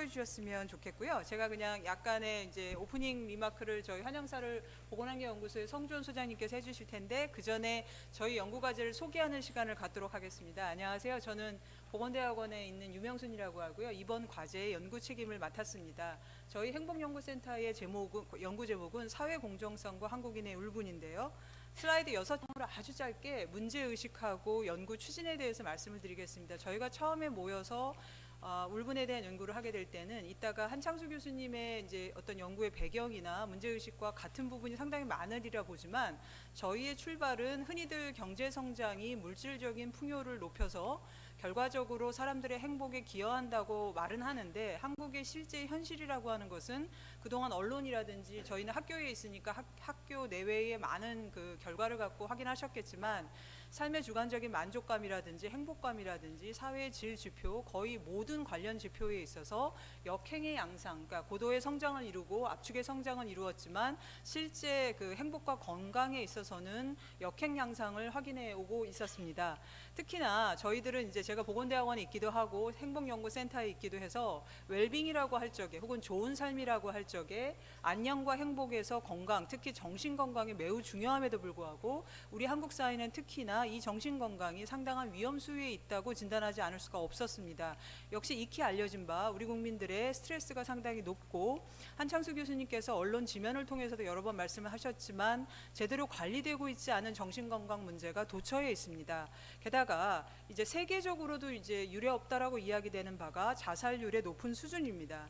참고해 주셨으면 좋겠고요. 제가 그냥 약간의 이제 오프닝 리마크를 저희 한영사를 보건환경연구소의 성주원 소장님께서 해주실 텐데 그 전에 저희 연구과제를 소개하는 시간을 갖도록 하겠습니다. 안녕하세요. 저는 보건대학원에 있는 유명순이라고 하고요. 이번 과제의 연구 책임을 맡았습니다. 저희 행복연구센터의 연구 제목은 사회공정성과 한국인의 울분인데요. 슬라이드 6장으로 아주 짧게 문제의식하고 연구 추진에 대해서 말씀을 드리겠습니다. 저희가 처음에 모여서 울분에 대한 연구를 하게 될 때는 이따가 한창수 교수님의 이제 어떤 연구의 배경이나 문제의식과 같은 부분이 상당히 많으리라 보지만 저희의 출발은 흔히들 경제성장이 물질적인 풍요를 높여서 결과적으로 사람들의 행복에 기여한다고 말은 하는데 한국의 실제 현실이라고 하는 것은 그동안 언론이라든지 저희는 학교에 있으니까 학교 내외의 많은 그 결과를 갖고 확인하셨겠지만 삶의 주관적인 만족감이라든지 행복감이라든지 사회의 질 지표 거의 모든 관련 지표에 있어서 역행의 양상, 그러니까 고도의 성장을 이루고 압축의 성장을 이루었지만 실제 그 행복과 건강에 있어서는 역행 양상을 확인해 오고 있었습니다. 특히나 저희들은 이제 제가 보건대학원에 있기도 하고 행복연구센터에 있기도 해서 웰빙이라고 할 적에 혹은 좋은 삶이라고 할 적에 안녕과 행복에서 건강, 특히 정신건강이 매우 중요함에도 불구하고 우리 한국 사회는 특히나 이 정신건강이 상당한 위험 수위에 있다고 진단하지 않을 수가 없었습니다. 역시 익히 알려진 바 우리 국민들의 스트레스가 상당히 높고 한창수 교수님께서 언론 지면을 통해서도 여러 번 말씀을 하셨지만 제대로 관리되고 있지 않은 정신건강 문제가 도처에 있습니다. 게다가 이제 세계적으로도 이제 유례 없다라고 이야기되는 바가 자살률의 높은 수준입니다.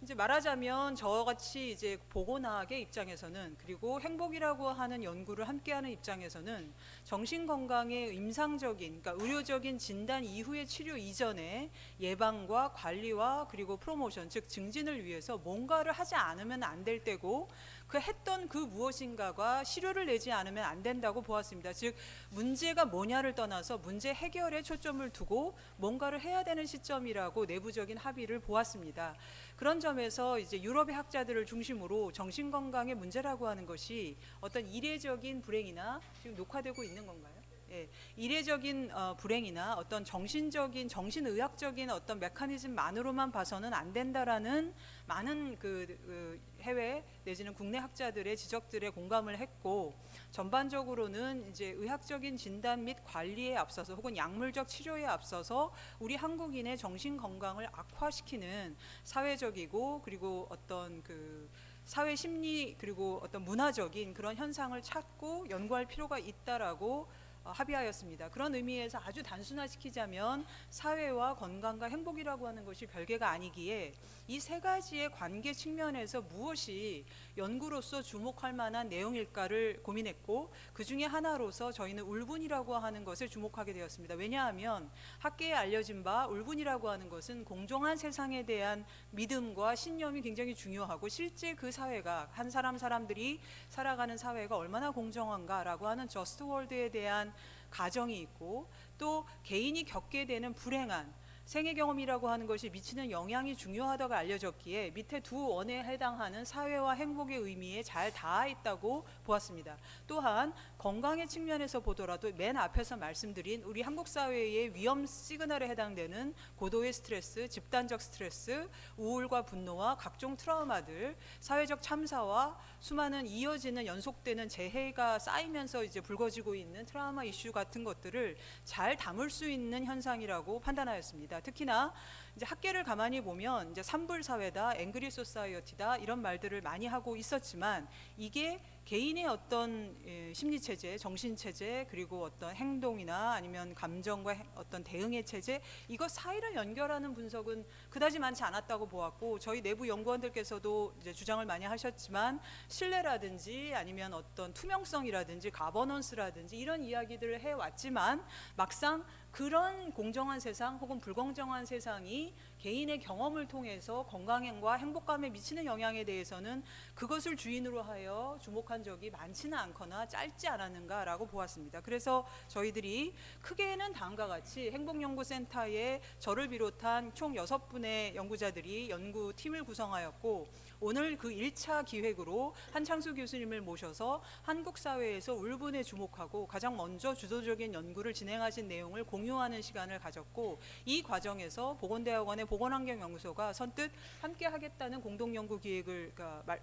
이제 말하자면 저같이 이제 보건학의 입장에서는 그리고 행복이라고 하는 연구를 함께하는 입장에서는 정신건강의 임상적인 그러니까 의료적인 진단 이후의 치료 이전에 예방과 관리와 그리고 프로모션 즉 증진을 위해서 뭔가를 하지 않으면 안 될 때고 그 했던 그 무엇인가가 실효를 내지 않으면 안 된다고 보았습니다. 즉 문제가 뭐냐를 떠나서 문제 해결에 초점을 두고 뭔가를 해야 되는 시점이라고 내부적인 합의를 보았습니다. 그런 점에서 이제 유럽의 학자들을 중심으로 정신건강의 문제라고 하는 것이 어떤 이례적인 불행이나 지금 녹화되고 있는 건가요? 예, 이례적인 불행이나 어떤 정신의학적인 어떤 메커니즘만으로만 봐서는 안 된다라는 많은 그 해외 내지는 국내 학자들의 지적들에 공감을 했고 전반적으로는 이제 의학적인 진단 및 관리에 앞서서 혹은 약물적 치료에 앞서서 우리 한국인의 정신 건강을 악화시키는 사회적이고 그리고 어떤 그 사회 심리 그리고 어떤 문화적인 그런 현상을 찾고 연구할 필요가 있다라고 합의하였습니다. 그런 의미에서 아주 단순화시키자면 사회와 건강과 행복이라고 하는 것이 별개가 아니기에 이 세 가지의 관계 측면에서 무엇이 연구로서 주목할 만한 내용일까를 고민했고 그 중에 하나로서 저희는 울분이라고 하는 것을 주목하게 되었습니다. 왜냐하면 학계에 알려진 바 울분이라고 하는 것은 공정한 세상에 대한 믿음과 신념이 굉장히 중요하고 실제 그 사회가 한 사람들이 살아가는 사회가 얼마나 공정한가라고 하는 저스트 월드에 대한 가정이 있고 또 개인이 겪게 되는 불행한 생애 경험이라고 하는 것이 미치는 영향이 중요하다고 알려졌기에 밑에 두 원에 해당하는 사회와 행복의 의미에 잘 닿아 있다고 보았습니다. 또한 건강의 측면에서 보더라도 맨 앞에서 말씀드린 우리 한국 사회의 위험 시그널에 해당되는 고도의 스트레스, 집단적 스트레스, 우울과 분노와 각종 트라우마들, 사회적 참사와 수많은 이어지는 연속되는 재해가 쌓이면서 이제 불거지고 있는 트라우마 이슈 같은 것들을 잘 담을 수 있는 현상이라고 판단하였습니다. 특히나 이제 학계를 가만히 보면 이제 산불 사회다, 앵그리 소사이어티다 이런 말들을 많이 하고 있었지만 이게 개인의 어떤 심리 체제, 정신 체제 그리고 어떤 행동이나 아니면 감정과 어떤 대응의 체제 이것 사이를 연결하는 분석은 그다지 많지 않았다고 보았고 저희 내부 연구원들께서도 이제 주장을 많이 하셨지만 신뢰라든지 아니면 어떤 투명성이라든지 가버넌스라든지 이런 이야기들을 해왔지만 막상 그런 공정한 세상 혹은 불공정한 세상이 개인의 경험을 통해서 건강과 행복감에 미치는 영향에 대해서는 그것을 주인으로 하여 주목한 적이 많지는 않거나 짧지 않았는가라고 보았습니다. 그래서 저희들이 크게는 다음과 같이 행복연구센터에 저를 비롯한 총 6분의 연구자들이 연구팀을 구성하였고 오늘 그 1차 기획으로 한창수 교수님을 모셔서 한국 사회에서 울분에 주목하고 가장 먼저 주도적인 연구를 진행하신 내용을 공유하는 시간을 가졌고 이 과정에서 보건대학원의 보건환경연구소가 선뜻 함께 하겠다는 공동연구 기획을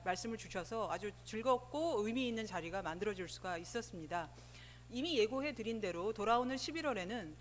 말씀을 주셔서 아주 즐겁고 의미 있는 자리가 만들어질 수가 있었습니다. 이미 예고해 드린 대로 돌아오는 11월에는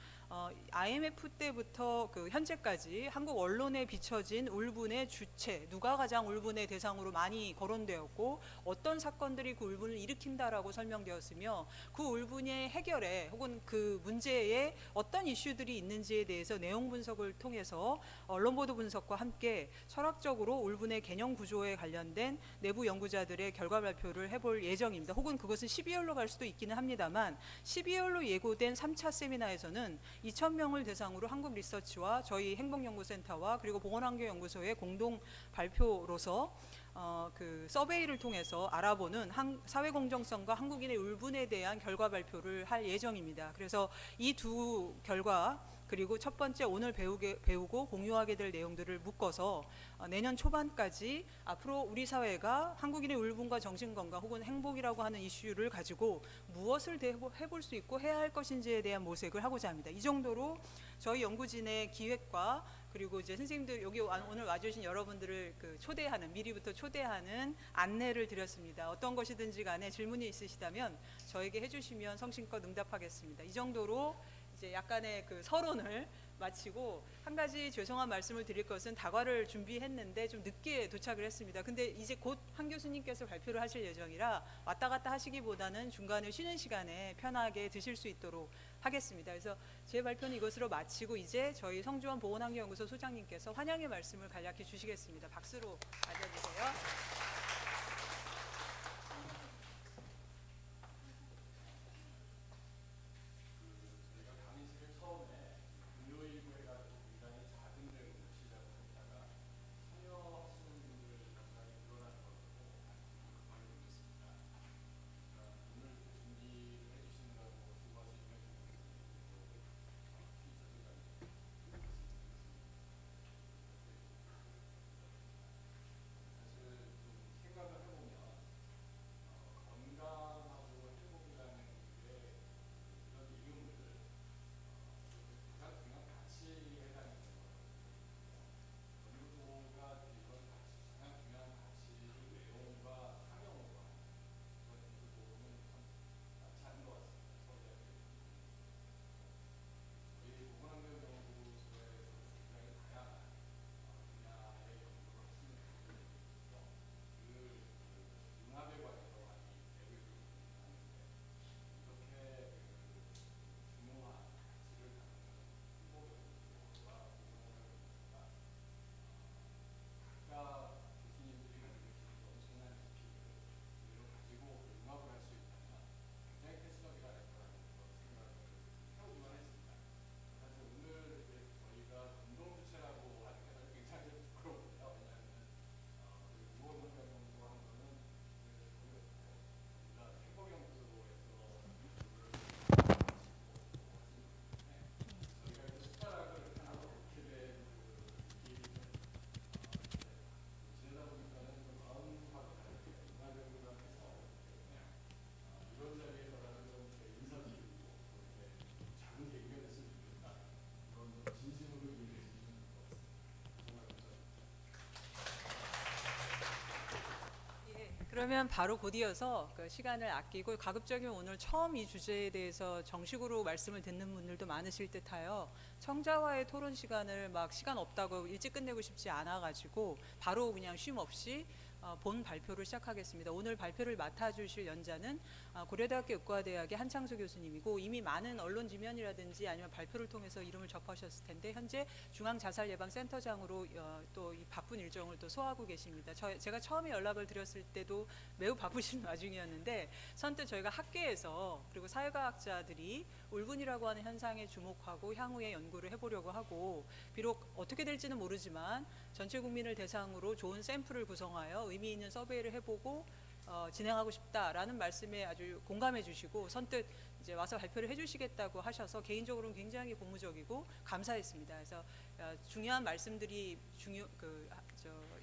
IMF 때부터 현재까지 한국 언론에 비춰진 울분의 주체, 누가 가장 울분의 대상으로 많이 거론되었고 어떤 사건들이 그 울분을 일으킨다라고 설명되었으며 그 울분의 해결에 혹은 그 문제에 어떤 이슈들이 있는지에 대해서 내용 분석을 통해서 언론 보도 분석과 함께 철학적으로 울분의 개념 구조에 관련된 내부 연구자들의 결과 발표를 해볼 예정입니다. 혹은 그것은 12월로 갈 수도 있기는 합니다만 12월로 예고된 3차 세미나에서는 2,000명을 대상으로 한국리서치와 저희 행복연구센터와 그리고 보건환경연구소의 공동 발표로서 그 서베이를 통해서 알아보는 사회 공정성과 한국인의 울분에 대한 결과 발표를 할 예정입니다. 그래서 이 두 결과 그리고 첫 번째 오늘 배우고 공유하게 될 내용들을 묶어서 내년 초반까지 앞으로 우리 사회가 한국인의 울분과 정신건강 혹은 행복이라고 하는 이슈를 가지고 무엇을 해볼 수 있고 해야 할 것인지에 대한 모색을 하고자 합니다. 이 정도로 저희 연구진의 기획과 그리고 이제 선생님들 여기 오늘 와주신 여러분들을 초대하는 미리부터 초대하는 안내를 드렸습니다. 어떤 것이든지 간에 질문이 있으시다면 저에게 해주시면 성심껏 응답하겠습니다. 이 정도로 이제 약간의 서론을 마치고 한 가지 죄송한 말씀을 드릴 것은 다과를 준비했는데 좀 늦게 도착을 했습니다. 근데 이제 곧 한 교수님께서 발표를 하실 예정이라 왔다 갔다 하시기보다는 중간에 쉬는 시간에 편하게 드실 수 있도록 하겠습니다. 그래서 제 발표는 이것으로 마치고 이제 저희 성주원 보건환경연구소 소장님께서 환영의 말씀을 간략히 주시겠습니다. 박수로 맞아주세요. 그러면 바로 곧이어서 시간을 아끼고 가급적이면 오늘 처음 이 주제에 대해서 정식으로 말씀을 듣는 분들도 많으실 듯하여 청자와의 토론 시간을 시간 없다고 일찍 끝내고 싶지 않아가지고 바로 그냥 쉼 없이 본 발표를 시작하겠습니다. 오늘 발표를 맡아주실 연자는 고려대학교 의과대학의 한창수 교수님이고 이미 많은 언론 지면이라든지 아니면 발표를 통해서 이름을 접하셨을 텐데 현재 중앙자살예방센터장으로 또 이 바쁜 일정을 또 소화하고 계십니다. 제가 처음에 연락을 드렸을 때도 매우 바쁘신 와중이었는데 선뜻 저희가 학계에서 그리고 사회과학자들이 울분이라고 하는 현상에 주목하고 향후에 연구를 해보려고 하고 비록 어떻게 될지는 모르지만 전체 국민을 대상으로 좋은 샘플을 구성하여 의미 있는 서베이를 해보고 진행하고 싶다라는 말씀에 아주 공감해 주시고 선뜻 이제 와서 발표를 해주시겠다고 하셔서 개인적으로는 굉장히 고무적이고 감사했습니다. 그래서 중요한 말씀들이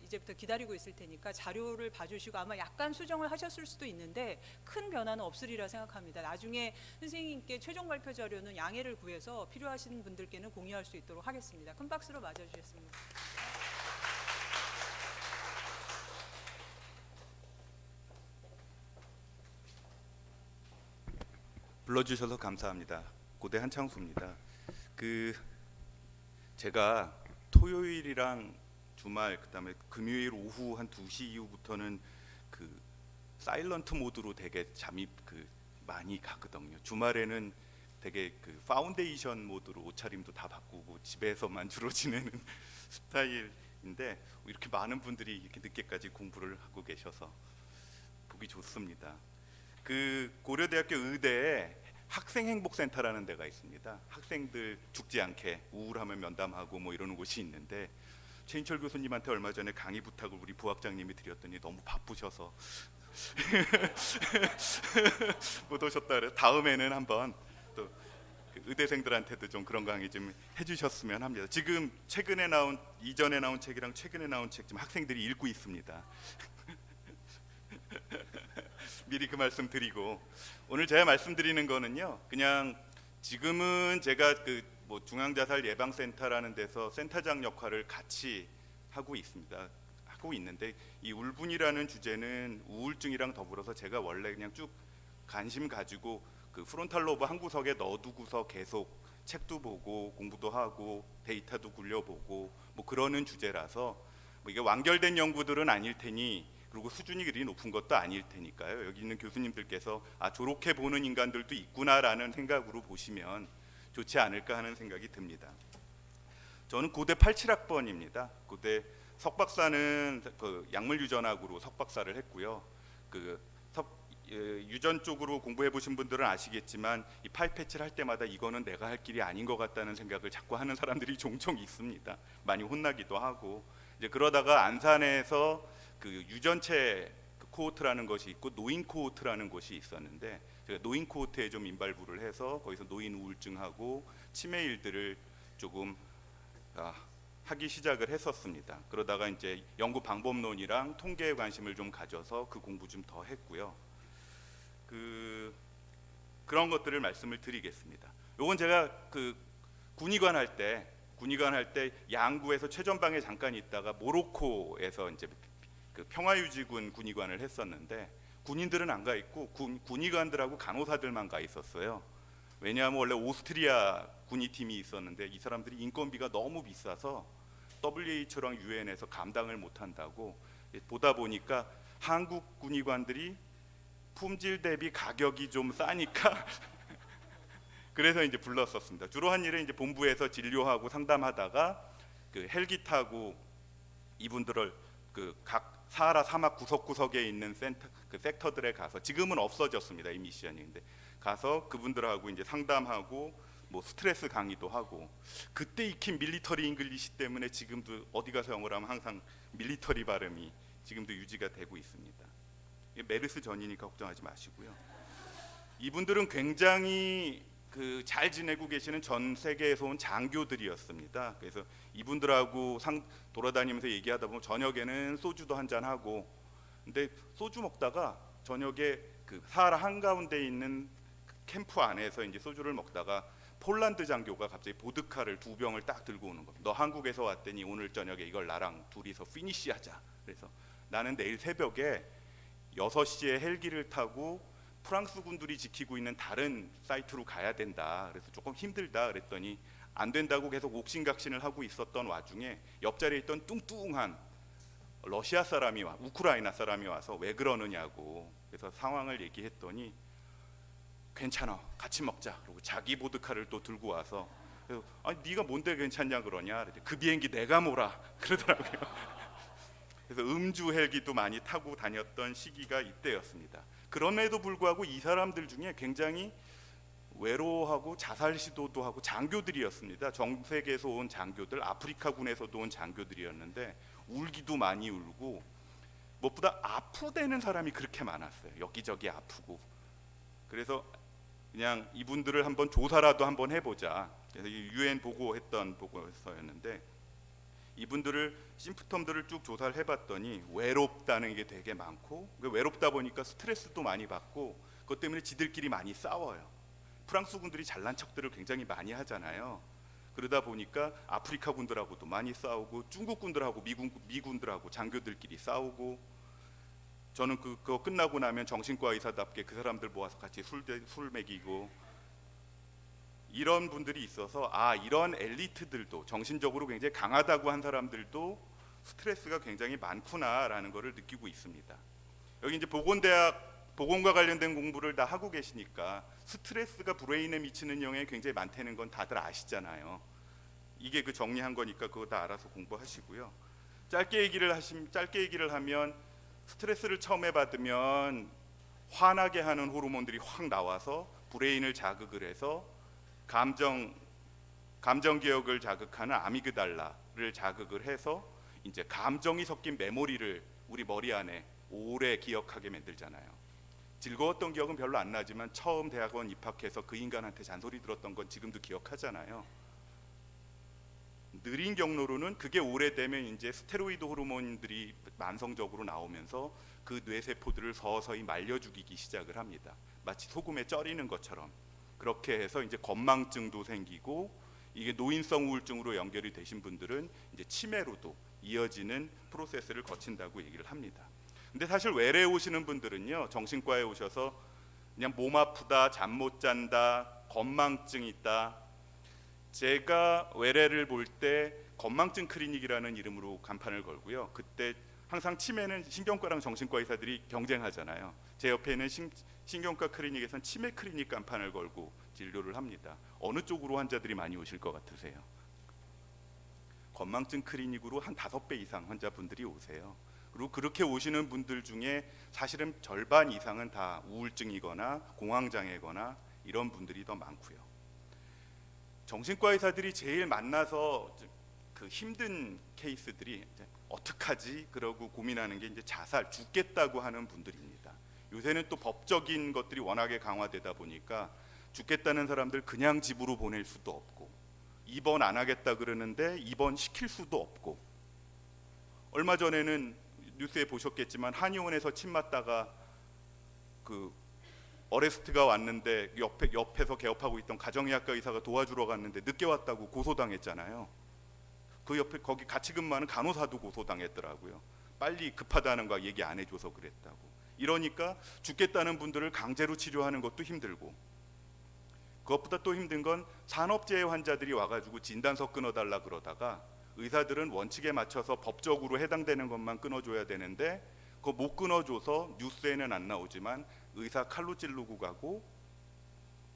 이제부터 기다리고 있을 테니까 자료를 봐주시고 아마 약간 수정을 하셨을 수도 있는데 큰 변화는 없으리라 생각합니다. 나중에 선생님께 최종 발표 자료는 양해를 구해서 필요하신 분들께는 공유할 수 있도록 하겠습니다. 큰 박수로 맞아주셨습니다. 불러주셔서 감사합니다. 고대 한창수입니다. 제가 토요일이랑 주말 그다음에 금요일 오후 한 2시 이후부터는 사일런트 모드로 되게 잠이 많이 가거든요. 주말에는 되게 파운데이션 모드로 옷차림도 다 바꾸고 집에서만 주로 지내는 스타일인데 이렇게 많은 분들이 이렇게 늦게까지 공부를 하고 계셔서 보기 좋습니다. 고려대학교 의대에 학생행복센터라는 데가 있습니다. 학생들 죽지 않게 우울하면 면담하고 뭐 이러는 곳이 있는데 최인철 교수님한테 얼마 전에 강의 부탁을 우리 부학장님이 드렸더니 너무 바쁘셔서 못 오셨다 그래서 다음에는 한번 또 의대생들한테도 좀 그런 강의 좀 해주셨으면 합니다. 지금 이전에 나온 책이랑 최근에 나온 책 지금 학생들이 읽고 있습니다. 미리 그 말씀 드리고 오늘 제가 말씀드리는 거는요, 그냥 지금은 제가 중앙자살 예방센터라는 데서 센터장 역할을 같이 하고 있는데 이 울분이라는 주제는 우울증이랑 더불어서 제가 원래 그냥 쭉 관심 가지고 프론탈 로브 한 구석에 넣어두고서 계속 책도 보고 공부도 하고 데이터도 굴려보고 뭐 그러는 주제라서 이게 완결된 연구들은 아닐 테니 그리고 수준이 그리 높은 것도 아닐 테니까요. 여기 있는 교수님들께서 저렇게 보는 인간들도 있구나라는 생각으로 보시면 좋지 않을까 하는 생각이 듭니다. 저는 고대 87학번입니다. 고대 석박사는 약물유전학으로 석박사를 했고요. 유전 쪽으로 공부해 보신 분들은 아시겠지만 이 파이패치를 할 때마다 이거는 내가 할 길이 아닌 것 같다는 생각을 자꾸 하는 사람들이 종종 있습니다. 많이 혼나기도 하고 이제 그러다가 안산에서 유전체 코호트라는 것이 있고 노인 코호트라는 것이 있었는데 제가 노인 코호트에 좀 인발부를 해서 거기서 노인 우울증하고 치매 일들을 조금 하기 시작을 했었습니다. 그러다가 이제 연구 방법론이랑 통계에 관심을 좀 가져서 그 공부 좀 더 했고요. 그런 것들을 말씀을 드리겠습니다. 요건 제가 군의관 할 때 양구에서 최전방에 잠깐 있다가 모로코에서 이제 평화유지군 군의관을 했었는데 군인들은 안 가 있고 군의관들하고 간호사들만 가 있었어요. 왜냐하면 원래 오스트리아 군의팀이 있었는데 이 사람들이 인건비가 너무 비싸서 WHO랑 UN에서 감당을 못한다고 보다 보니까 한국 군의관들이 품질 대비 가격이 좀 싸니까 그래서 이제 불렀었습니다. 주로 한 일은 이제 본부에서 진료하고 상담하다가 헬기 타고 이분들을 각 사하라 사막 구석구석에 있는 섹터들에 가서 지금은 없어졌습니다. 이 미션이. 근데 가서 그분들하고 이제 상담하고 뭐 스트레스 강의도 하고 그때 익힌 밀리터리 잉글리시 때문에 지금도 어디 가서 영어를 하면 항상 밀리터리 발음이 지금도 유지가 되고 있습니다. 메르스 전이니까 걱정하지 마시고요. 이분들은 굉장히 잘 지내고 계시는 전 세계에서 온 장교들이었습니다. 그래서 이분들하고 돌아다니면서 얘기하다 보면 저녁에는 소주도 한잔 하고, 근데 소주 먹다가 저녁에 사하라 한가운데 있는 캠프 안에서 이제 소주를 먹다가 폴란드 장교가 갑자기 보드카를 2병을 딱 들고 오는 겁니다. 너 한국에서 왔더니 오늘 저녁에 이걸 나랑 둘이서 피니시하자. 그래서 나는 내일 새벽에 6시에 헬기를 타고 프랑스 군들이 지키고 있는 다른 사이트로 가야 된다. 그래서 조금 힘들다 그랬더니 안 된다고 계속 옥신각신을 하고 있었던 와중에 옆자리에 있던 뚱뚱한 러시아 사람이 우크라이나 사람이 와서 왜 그러느냐고 그래서 상황을 얘기했더니 괜찮아 같이 먹자. 그리고 자기 보드카를 또 들고 와서 그래서 아니 네가 뭔데 괜찮냐 그러냐. 그 비행기 내가 몰아 그러더라고요. 그래서 음주 헬기도 많이 타고 다녔던 시기가 이때였습니다. 그럼에도 불구하고 이 사람들 중에 굉장히 외로워하고 자살 시도도 하고 장교들이었습니다. 전 세계에서 온 장교들, 아프리카군에서도 온 장교들이었는데 울기도 많이 울고 무엇보다 아프대는 사람이 그렇게 많았어요. 여기저기 아프고. 그래서 그냥 이분들을 한번 조사라도 한번 해보자. 그래서 유엔 보고했던 보고서였는데 이분들을 심프텀들을 쭉 조사를 해봤더니 외롭다는 게 되게 많고, 외롭다 보니까 스트레스도 많이 받고 그것 때문에 지들끼리 많이 싸워요. 프랑스 군들이 잘난 척들을 굉장히 많이 하잖아요. 그러다 보니까 아프리카 군들하고도 많이 싸우고 중국 군들하고 미군들하고 장교들끼리 싸우고, 저는 그거 끝나고 나면 정신과 의사답게 그 사람들 모아서 같이 술 먹이고, 이런 분들이 있어서 이런 엘리트들도 정신적으로 굉장히 강하다고 한 사람들도 스트레스가 굉장히 많구나라는 것을 느끼고 있습니다. 여기 이제 보건과 관련된 공부를 다 하고 계시니까 스트레스가 브레인에 미치는 영향이 굉장히 많다는 건 다들 아시잖아요. 이게 그 정리한 거니까 그거 다 알아서 공부하시고요. 짧게 얘기를 하면 스트레스를 처음에 받으면 화나게 하는 호르몬들이 확 나와서 브레인을 자극을 해서 감정 기억을 자극하는 아미그달라를 자극을 해서 이제 감정이 섞인 메모리를 우리 머리 안에 오래 기억하게 만들잖아요. 즐거웠던 기억은 별로 안 나지만 처음 대학원 입학해서 그 인간한테 잔소리 들었던 건 지금도 기억하잖아요. 느린 경로로는 그게 오래되면 이제 스테로이드 호르몬들이 만성적으로 나오면서 그 뇌세포들을 서서히 말려 죽이기 시작을 합니다. 마치 소금에 쪄리는 것처럼. 그렇게 해서 이제 건망증도 생기고, 이게 노인성 우울증으로 연결이 되신 분들은 이제 치매로도 이어지는 프로세스를 거친다고 얘기를 합니다. 근데 사실 외래에 오시는 분들은요, 정신과에 오셔서 그냥 몸 아프다, 잠 못 잔다, 건망증 있다. 제가 외래를 볼 때 건망증 클리닉이라는 이름으로 간판을 걸고요. 그때 항상 치매는 신경과랑 정신과 의사들이 경쟁하잖아요. 제 옆에 있는 신경과 클리닉에서는 치매 클리닉 간판을 걸고 진료를 합니다. 어느 쪽으로 환자들이 많이 오실 것 같으세요? 건망증 클리닉으로 한 5배 이상 환자분들이 오세요. 그리고 그렇게 오시는 분들 중에 사실은 절반 이상은 다 우울증이거나 공황장애거나 이런 분들이 더 많고요. 정신과 의사들이 제일 만나서 그 힘든 케이스들이 어떡하지? 그러고 고민하는 게 이제 자살, 죽겠다고 하는 분들입니다. 요새는 또 법적인 것들이 워낙에 강화되다 보니까 죽겠다는 사람들 그냥 집으로 보낼 수도 없고, 입원 안 하겠다 그러는데 입원 시킬 수도 없고, 얼마 전에는 뉴스에 보셨겠지만 한의원에서 침 맞다가 그 어레스트가 왔는데 옆에서 개업하고 있던 가정의학과 의사가 도와주러 갔는데 늦게 왔다고 고소당했잖아요. 그 옆에 거기 같이 근무하는 간호사도 고소당했더라고요. 빨리 급하다는 거 얘기 안 해줘서 그랬다고. 이러니까 죽겠다는 분들을 강제로 치료하는 것도 힘들고, 그것보다 또 힘든 건 산업재해 환자들이 와가지고 진단서 끊어달라 그러다가 의사들은 원칙에 맞춰서 법적으로 해당되는 것만 끊어줘야 되는데 그거 못 끊어줘서 뉴스에는 안 나오지만 의사 칼로 찌르고 가고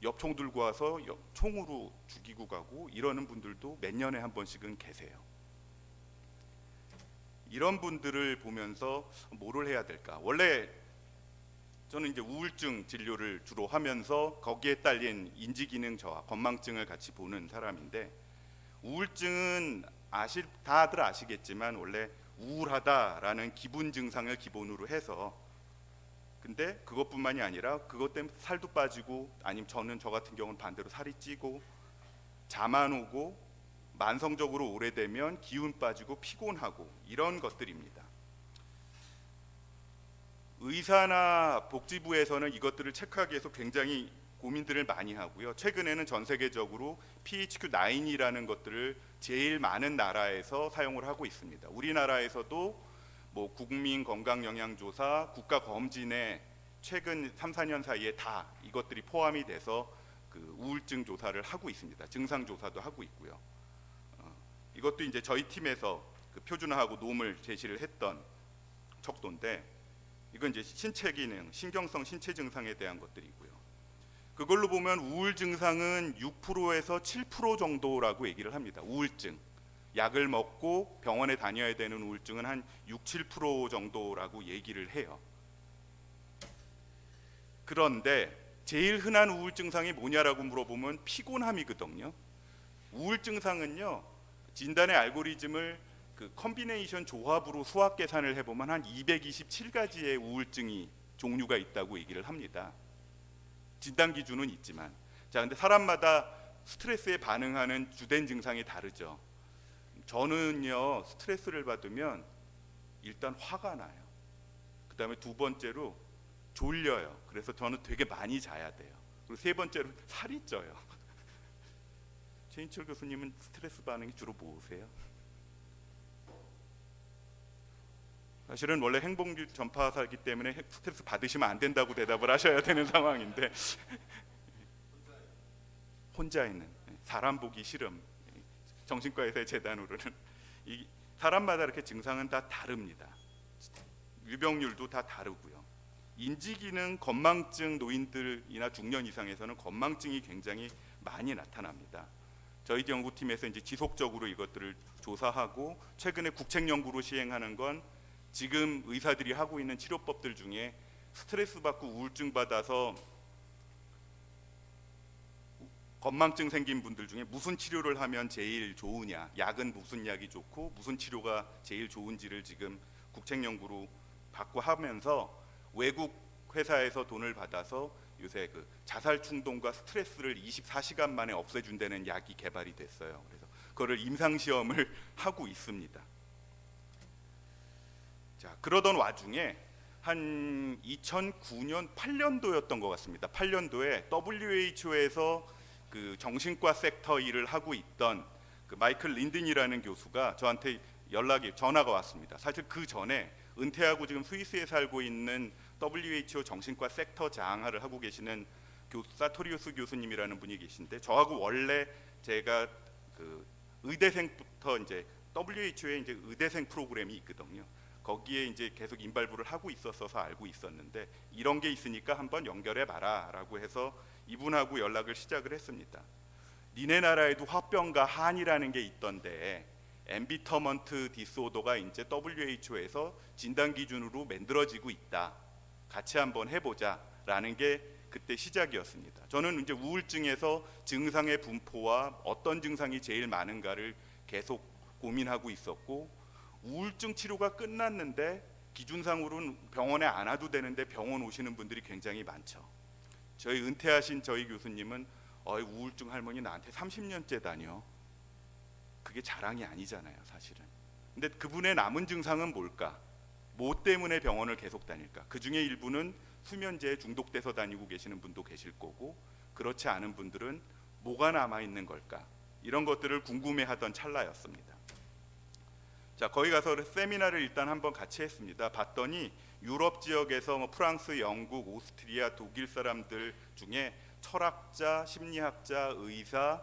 엽총 들고 와서 총으로 죽이고 가고 이러는 분들도 몇 년에 한 번씩은 계세요. 이런 분들을 보면서 뭐를 해야 될까? 원래 저는 이제 우울증 진료를 주로 하면서 거기에 딸린 인지기능 저하, 건망증을 같이 보는 사람인데, 우울증은 다들 아시겠지만 원래 우울하다라는 기분 증상을 기본으로 해서, 근데 그것뿐만이 아니라 그것 때문에 살도 빠지고, 아니면 저 같은 경우는 반대로 살이 찌고 잠 안 오고 만성적으로 오래되면 기운 빠지고 피곤하고 이런 것들입니다. 의사나 복지부에서는 이것들을 체크하기 위해서 굉장히 고민들을 많이 하고요. 최근에는 전 세계적으로 PHQ-9이라는 것들을 제일 많은 나라에서 사용을 하고 있습니다. 우리나라에서도 뭐 국민건강영양조사, 국가검진에 최근 3, 4년 사이에 다 이것들이 포함이 돼서 그 우울증 조사를 하고 있습니다. 증상 조사도 하고 있고요. 이것도 이제 저희 팀에서 그 표준화하고 놈을 제시를 했던 척도인데, 이건 이제 신체 기능, 신경성 신체 증상에 대한 것들이고요. 그걸로 보면 우울 증상은 6%에서 7% 정도라고 얘기를 합니다. 우울증. 약을 먹고 병원에 다녀야 되는 우울증은 한 6, 7% 정도라고 얘기를 해요. 그런데 제일 흔한 우울 증상이 뭐냐라고 물어보면 피곤함이거든요. 우울 증상은요, 진단의 알고리즘을 그 컨비네이션 조합으로 수학 계산을 해보면 한 227가지의 우울증이 종류가 있다고 얘기를 합니다. 진단 기준은 있지만, 자, 근데 사람마다 스트레스에 반응하는 주된 증상이 다르죠. 저는요, 스트레스를 받으면 일단 화가 나요. 그다음에 두 번째로 졸려요. 그래서 저는 되게 많이 자야 돼요. 그리고 세 번째로 살이 쪄요. 최인철 교수님은 스트레스 반응이 주로 뭐세요? 사실은 원래 행복률 전파사이기 때문에 스트레스 받으시면 안 된다고 대답을 하셔야 되는 상황인데 혼자 있는, 사람 보기 싫음, 정신과에서의 재단으로는 이 사람마다 이렇게 증상은 다 다릅니다. 유병률도 다 다르고요. 인지기능 건망증 노인들이나 중년 이상에서는 건망증이 굉장히 많이 나타납니다. 저희 연구팀에서 이제 지속적으로 이것들을 조사하고 최근에 국책 연구로 시행하는 건 지금 의사들이 하고 있는 치료법들 중에 스트레스 받고 우울증 받아서 건망증 생긴 분들 중에 무슨 치료를 하면 제일 좋으냐, 약은 무슨 약이 좋고 무슨 치료가 제일 좋은지를 지금 국책 연구로 받고 하면서 외국 회사에서 돈을 받아서 요새 그 자살 충동과 스트레스를 24시간 만에 없애준다는 약이 개발이 됐어요. 그래서 그거를 임상 시험을 하고 있습니다. 자, 그러던 와중에 한 2009년 8년도였던 것 같습니다. 8년도에 WHO에서 그 정신과 섹터 일을 하고 있던 그 마이클 린든이라는 교수가 저한테 전화가 왔습니다. 사실 그 전에 은퇴하고 지금 스위스에 살고 있는 WHO 정신과 섹터 장을 하고 계시는 사토리우스 교수님이라는 분이 계신데, 저하고 원래 제가 그 의대생부터 이제 WHO에 이제 의대생 프로그램이 있거든요. 거기에 이제 계속 인발부를 하고 있었어서 알고 있었는데, 이런 게 있으니까 한번 연결해 봐라라고 해서 이분하고 연락을 시작을 했습니다. 니네 나라에도 화병과 한이라는 게 있던데 엠비터먼트 디스오더가 이제 WHO에서 진단 기준으로 만들어지고 있다. 같이 한번 해보자라는 게 그때 시작이었습니다. 저는 이제 우울증에서 증상의 분포와 어떤 증상이 제일 많은가를 계속 고민하고 있었고, 우울증 치료가 끝났는데 기준상으로는 병원에 안 와도 되는데 병원 오시는 분들이 굉장히 많죠. 저희 은퇴하신 저희 교수님은 우울증 할머니 나한테 30년째 다녀. 그게 자랑이 아니잖아요, 사실은. 근데 그분의 남은 증상은 뭘까? 뭐 때문에 병원을 계속 다닐까? 그 중에 일부는 수면제에 중독돼서 다니고 계시는 분도 계실 거고, 그렇지 않은 분들은 뭐가 남아 있는 걸까? 이런 것들을 궁금해하던 찰나였습니다. 자, 거기 가서 세미나를 일단 한번 같이 했습니다. 봤더니 유럽 지역에서 뭐 프랑스, 영국, 오스트리아, 독일 사람들 중에 철학자, 심리학자, 의사,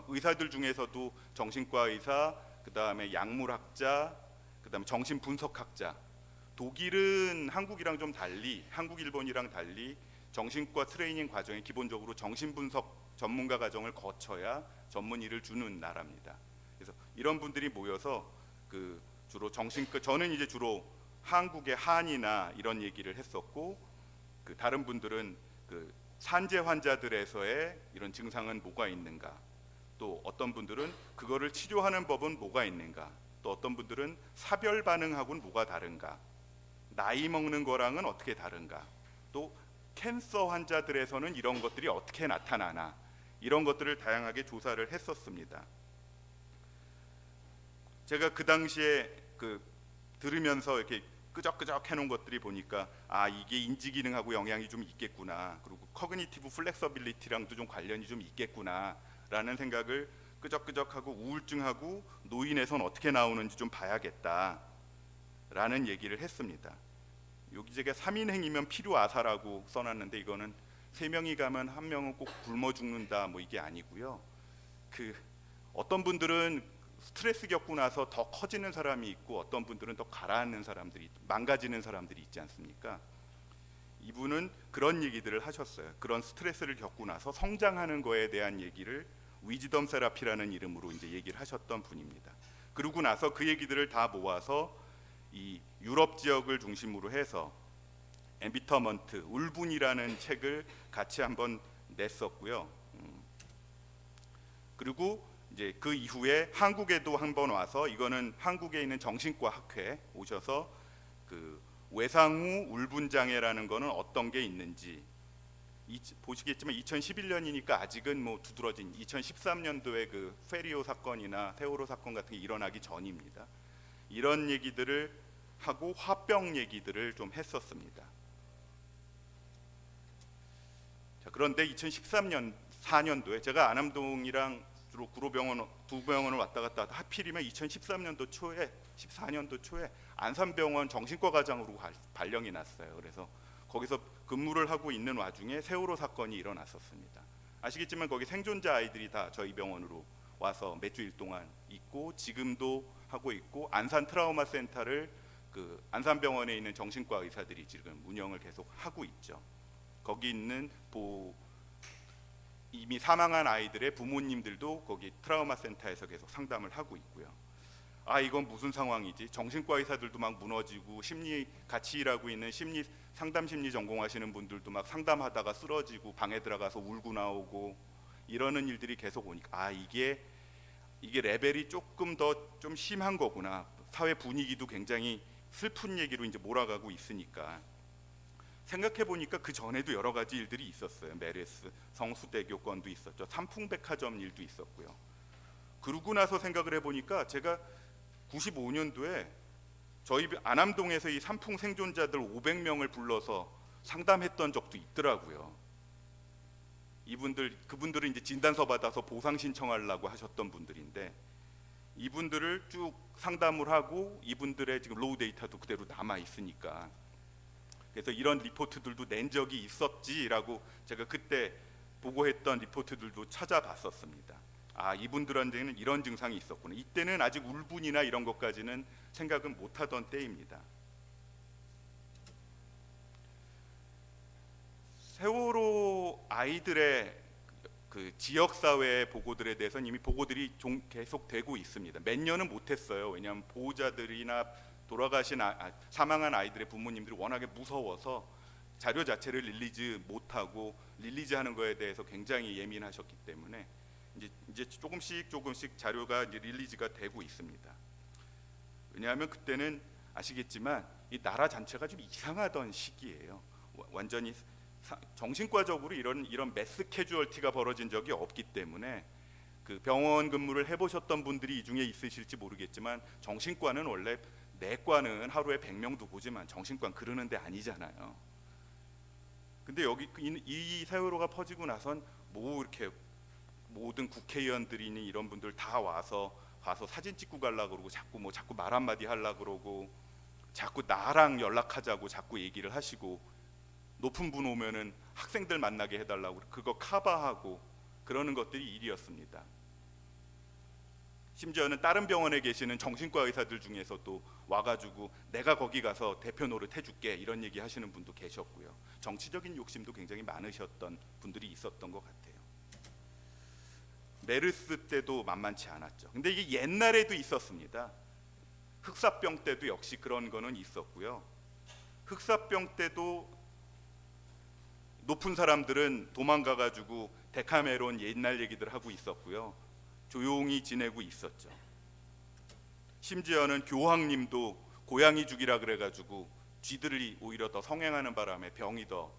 의사들 중에서도 정신과 의사, 그다음에 약물학자, 그다음에 정신분석학자. 독일은 한국이랑 좀 달리, 한국, 일본이랑 달리 정신과 트레이닝 과정에 기본적으로 정신분석 전문가 과정을 거쳐야 전문의를 주는 나라입니다. 그래서 이런 분들이 모여서 그 주로 정신과, 저는 이제 주로 한국의 한이나 이런 얘기를 했었고, 그 다른 분들은 그 산재 환자들에서의 이런 증상은 뭐가 있는가, 또 어떤 분들은 그거를 치료하는 법은 뭐가 있는가, 또 어떤 분들은 사별 반응하고는 뭐가 다른가, 나이 먹는 거랑은 어떻게 다른가, 또 캔서 환자들에서는 이런 것들이 어떻게 나타나나, 이런 것들을 다양하게 조사를 했었습니다. 제가 그 당시에 그 들으면서 이렇게 끄적끄적 해놓은 것들이 보니까 이게 인지 기능하고 영향이 좀 있겠구나, 그리고 커그니티브 플렉서빌리티랑도 좀 관련이 좀 있겠구나라는 생각을 끄적끄적하고, 우울증하고 노인에선 어떻게 나오는지 좀 봐야겠다라는 얘기를 했습니다. 여기 제가 3인행이면 필요아사라고 써놨는데, 이거는 3명이 가면 1명은 꼭 굶어 죽는다 뭐 이게 아니고요. 그 어떤 분들은 스트레스 겪고 나서 더 커지는 사람이 있고, 어떤 분들은 더 가라앉는 사람들이, 망가지는 사람들이 있지 않습니까? 이분은 그런 얘기들을 하셨어요. 그런 스트레스를 겪고 나서 성장하는 거에 대한 얘기를 위즈덤 세라피라는 이름으로 이제 얘기를 하셨던 분입니다. 그러고 나서 그 얘기들을 다 모아서 이 유럽 지역을 중심으로 해서 엠비터먼트, 울분이라는 책을 같이 한번 냈었고요. 그리고 이제 그 이후에 한국에도 한번 와서, 이거는 한국에 있는 정신과 학회 오셔서 그 외상 후 울분 장애라는 거는 어떤 게 있는지, 보시겠지만 2011년이니까 아직은 뭐 두드러진 2013년도에 그 페리오 사건이나 세월호 사건 같은 게 일어나기 전입니다. 이런 얘기들을 하고 화병 얘기들을 좀 했었습니다. 자, 그런데 2013년 4년도에 제가 안암동이랑 주로 구로병원 두 병원을 왔다 갔다 하다 하필이면 2013년도 초에 14년도 초에 안산병원 정신과 과장으로 발령이 났어요. 그래서 거기서 근무를 하고 있는 와중에 세월호 사건이 일어났었습니다. 아시겠지만 거기 생존자 아이들이 다 저희 병원으로 와서 몇 주일 동안 있고 지금도 하고 있고 안산 트라우마 센터를 그 안산병원에 있는 정신과 의사들이 지금 운영을 계속 하고 있죠. 거기 있는 이미 사망한 아이들의 부모님들도 거기 트라우마 센터에서 계속 상담을 하고 있고요. 아, 이건 무슨 상황이지? 정신과 의사들도 막 무너지고 같이 일하고 있는 상담 심리 전공하시는 분들도 막 상담하다가 쓰러지고 방에 들어가서 울고 나오고 이러는 일들이 계속 오니까 아, 이게 레벨이 조금 더 좀 심한 거구나. 사회 분위기도 굉장히 슬픈 얘기로 이제 몰아가고 있으니까 생각해 보니까 그 전에도 여러 가지 일들이 있었어요. 메르스 성수대교 건도 있었죠. 삼풍백화점 일도 있었고요. 그러고 나서 생각을 해보니까 제가 95년도에 저희 안암동에서 이 삼풍 생존자들 500명을 불러서 상담했던 적도 있더라고요. 그분들은 이제 진단서 받아서 보상 신청하려고 하셨던 분들인데 이분들을 쭉 상담을 하고 이분들의 지금 로우 데이터도 그대로 남아 있으니까 그래서 이런 리포트들도 낸 적이 있었지라고 제가 그때 보고했던 리포트들도 찾아봤었습니다. 아, 이분들한테는 이런 증상이 있었구나. 이때는 아직 울분이나 이런 것까지는 생각은 못하던 때입니다. 세월호 아이들의 그 지역사회 보고들에 대해서는 이미 보고들이 계속 되고 있습니다. 몇 년은 못했어요. 왜냐하면 보호자들이나 돌아가신 사망한 아이들의 부모님들이 워낙에 무서워서 자료 자체를 릴리즈 못하고 릴리즈하는 거에 대해서 굉장히 예민하셨기 때문에 이제 조금씩 자료가 이제 릴리즈가 되고 있습니다. 왜냐하면 그때는 아시겠지만 이 나라 전체가 좀 이상하던 시기예요. 완전히 정신과적으로 이런 매스 캐주얼티가 벌어진 적이 없기 때문에 그 병원 근무를 해보셨던 분들이 이 중에 있으실지 모르겠지만 정신과는 원래 내과는 하루에 100명도 보지만 정신과는 그러는 데 아니잖아요. 근데 여기 이 세월호가 퍼지고 나선 뭐 이렇게 모든 국회의원들이니 이런 분들 다 와서 사진 찍고 가려고 그러고 자꾸 말 한마디 하려고 그러고 자꾸 나랑 연락하자고 자꾸 얘기를 하시고 높은 분 오면은 학생들 만나게 해달라고 그거 커버하고 그러는 것들이 일이었습니다. 심지어는 다른 병원에 계시는 정신과 의사들 중에서도 와가지고 내가 거기 가서 대표 노릇 해줄게 이런 얘기 하시는 분도 계셨고요. 정치적인 욕심도 굉장히 많으셨던 분들이 있었던 것 같아요. 메르스 때도 만만치 않았죠. 근데 이게 옛날에도 있었습니다. 흑사병 때도 역시 그런 거는 있었고요. 흑사병 때도 높은 사람들은 도망가가지고 데카메론 옛날 얘기들 하고 있었고요. 조용히 지내고 있었죠. 심지어는 교황님도 고양이 죽이라 그래가지고 쥐들이 오히려 더 성행하는 바람에 병이 더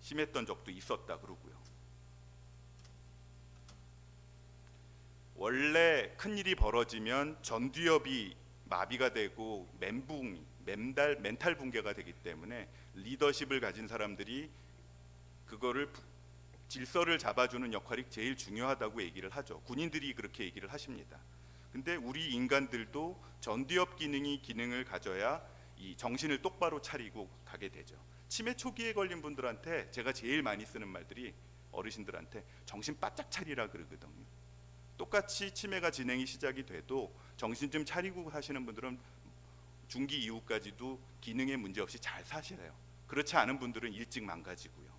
심했던 적도 있었다 그러고요. 원래 큰일이 벌어지면 전두엽이 마비가 되고 멘탈 붕괴가 되기 때문에 리더십을 가진 사람들이 그거를 질서를 잡아주는 역할이 제일 중요하다고 얘기를 하죠. 군인들이 그렇게 얘기를 하십니다. 근데 우리 인간들도 전두엽 기능을 가져야 이 정신을 똑바로 차리고 가게 되죠. 치매 초기에 걸린 분들한테 제가 제일 많이 쓰는 말들이 어르신들한테 정신 바짝 차리라 그러거든요. 똑같이 치매가 진행이 시작이 돼도 정신 좀 차리고 하시는 분들은 중기 이후까지도 기능에 문제 없이 잘 사시래요. 그렇지 않은 분들은 일찍 망가지고요.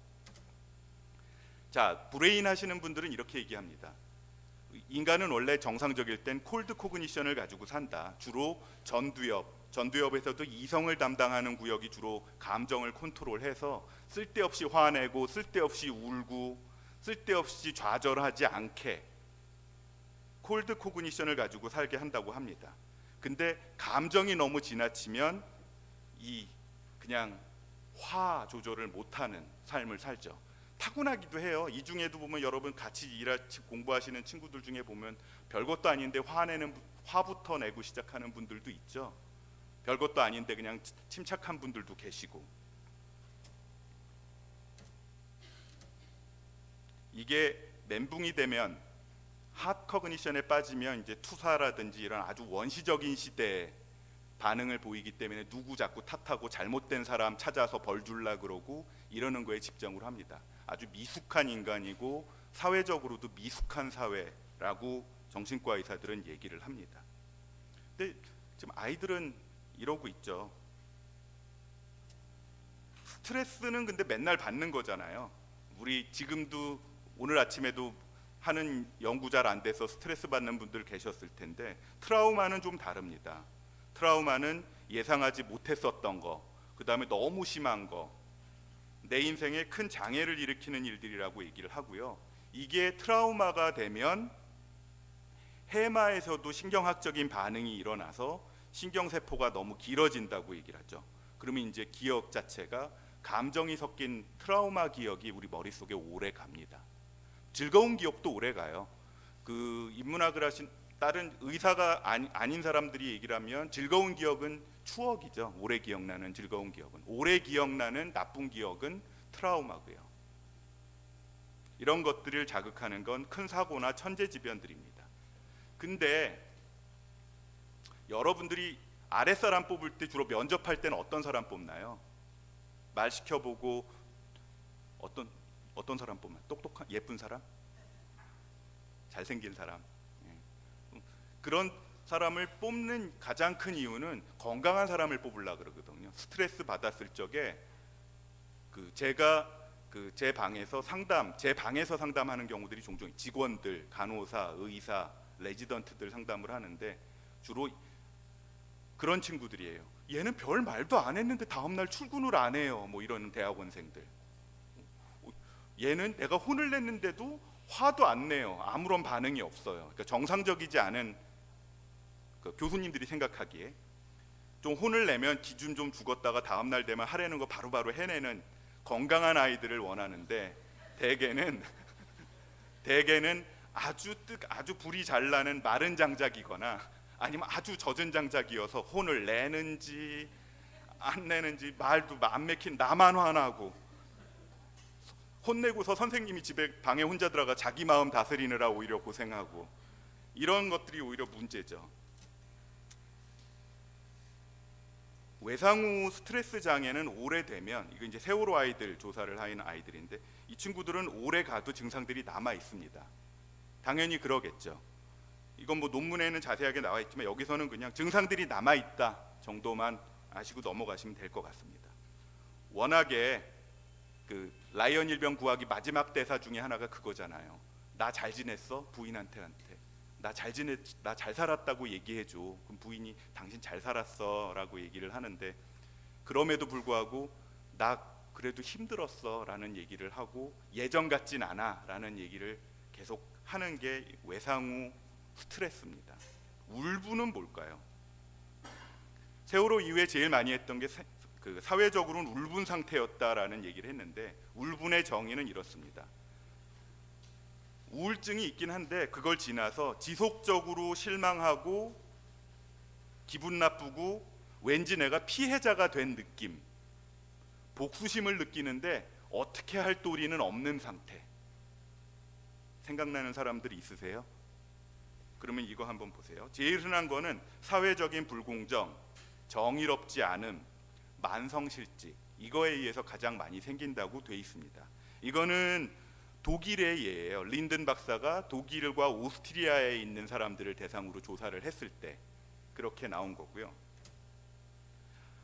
자, 브레인 하시는 분들은 이렇게 얘기합니다. 인간은 원래 정상적일 땐 콜드 코그니션을 가지고 산다. 주로 전두엽에서도 이성을 담당하는 구역이 주로 감정을 컨트롤해서 쓸데없이 화내고 쓸데없이 울고 쓸데없이 좌절하지 않게 콜드 코그니션을 가지고 살게 한다고 합니다. 근데 감정이 너무 지나치면 그냥 화 조절을 못하는 삶을 살죠. 타고나기도 해요. 이 중에도 보면 여러분 같이 공부하시는 친구들 중에 보면 별것도 아닌데 화부터 내고 시작하는 분들도 있죠. 별것도 아닌데 그냥 침착한 분들도 계시고. 이게 멘붕이 되면 핫커그니션에 빠지면 이제 투사라든지 이런 아주 원시적인 시대에 반응을 보이기 때문에 누구 자꾸 탓하고 잘못된 사람 찾아서 벌 줄라 그러고 이러는 거에 집중을 합니다. 아주 미숙한 인간이고 사회적으로도 미숙한 사회라고 정신과 의사들은 얘기를 합니다. 근데 지금 아이들은 이러고 있죠. 스트레스는 근데 맨날 받는 거잖아요. 우리 지금도 오늘 아침에도 하는 연구 잘 안 돼서 스트레스 받는 분들 계셨을 텐데 트라우마는 좀 다릅니다. 트라우마는 예상하지 못했었던 거, 그 다음에 너무 심한 거, 내 인생에 큰 장애를 일으키는 일들이라고 얘기를 하고요. 이게 트라우마가 되면 해마에서도 신경학적인 반응이 일어나서 신경세포가 너무 길어진다고 얘기를 하죠. 그러면 이제 기억 자체가 감정이 섞인 트라우마 기억이 우리 머릿속에 오래 갑니다. 즐거운 기억도 오래 가요. 그 인문학을 하신 다른 의사가 아닌 사람들이 얘기를 하면 즐거운 기억은 추억이죠. 오래 기억나는 즐거운 기억은. 오래 기억나는 나쁜 기억은 트라우마고요. 이런 것들을 자극하는 건 큰 사고나 천재지변들입니다. 근데 여러분들이 아랫사람 뽑을 때 주로 면접할 때는 어떤 사람 뽑나요? 말 시켜보고 어떤 사람 뽑나요? 똑똑한 예쁜 사람? 잘생긴 사람? 그런 사람을 뽑는 가장 큰 이유는 건강한 사람을 뽑으려고 그러거든요. 스트레스 받았을 적에 제가 제 방에서 상담하는 경우들이 종종 직원들, 간호사, 의사, 레지던트들 상담을 하는데 주로 그런 친구들이에요. 얘는 별 말도 안 했는데 다음 날 출근을 안 해요. 뭐 이러는 대학원생들. 얘는 내가 혼을 냈는데도 화도 안 내요. 아무런 반응이 없어요. 그러니까 정상적이지 않은 교수님들이 생각하기에 좀 혼을 내면 기준 좀 죽었다가 다음 날 되면 하려는 거 바로바로 해내는 건강한 아이들을 원하는데 대개는 아주 불이 잘 나는 마른 장작이거나 아니면 아주 젖은 장작이어서 혼을 내는지 안 내는지 말도 안 맥힌 나만 화나고 혼내고서 선생님이 방에 혼자 들어가 자기 마음 다스리느라 오히려 고생하고 이런 것들이 오히려 문제죠. 외상후 스트레스 장애는 오래되면 이거 이제 세월호 아이들 조사를 하는 아이들인데 이 친구들은 오래 가도 증상들이 남아 있습니다. 당연히 그러겠죠. 이건 뭐 논문에는 자세하게 나와 있지만 여기서는 그냥 증상들이 남아 있다 정도만 아시고 넘어가시면 될 것 같습니다. 워낙에 라이언 일병 구하기 마지막 대사 중에 하나가 그거잖아요. 나 잘 지냈어? 부인한테 나 잘 살았다고 얘기해줘. 그럼 부인이 당신 잘 살았어라고 얘기를 하는데 그럼에도 불구하고 나 그래도 힘들었어라는 얘기를 하고 예전 같진 않아라는 얘기를 계속 하는 게 외상후 스트레스입니다. 울분은 뭘까요? 세월호 이후에 제일 많이 했던 게 사회적으로는 울분 상태였다라는 얘기를 했는데 울분의 정의는 이렇습니다. 우울증이 있긴 한데 그걸 지나서 지속적으로 실망하고 기분 나쁘고 왠지 내가 피해자가 된 느낌, 복수심을 느끼는데 어떻게 할 도리는 없는 상태. 생각나는 사람들이 있으세요? 그러면 이거 한번 보세요. 제일 흔한 거는 사회적인 불공정, 정의롭지 않음, 만성실직, 이거에 의해서 가장 많이 생긴다고 돼 있습니다. 이거는 독일의 예예요. 린든 박사가 독일과 오스트리아에 있는 사람들을 대상으로 조사를 했을 때 그렇게 나온 거고요.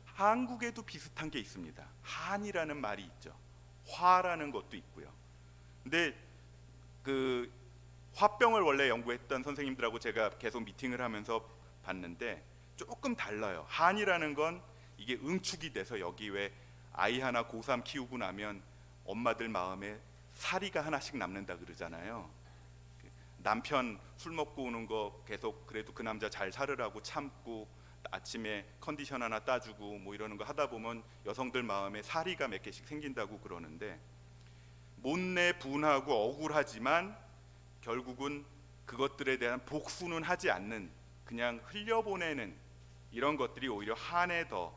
한국에도 비슷한 게 있습니다. 한이라는 말이 있죠. 화라는 것도 있고요. 근데 화병을 원래 연구했던 선생님들하고 제가 계속 미팅을 하면서 봤는데 조금 달라요. 한이라는 건 이게 응축이 돼서 여기 왜 아이 하나 고3 키우고 나면 엄마들 마음에 사리가 하나씩 남는다 그러잖아요. 남편 술 먹고 오는 거 계속 그래도 그 남자 잘 살으라고 참고 아침에 컨디션 하나 따주고 뭐 이러는 거 하다 보면 여성들 마음에 사리가 몇 개씩 생긴다고 그러는데 못내 분하고 억울하지만 결국은 그것들에 대한 복수는 하지 않는, 그냥 흘려보내는 이런 것들이 오히려 한에 더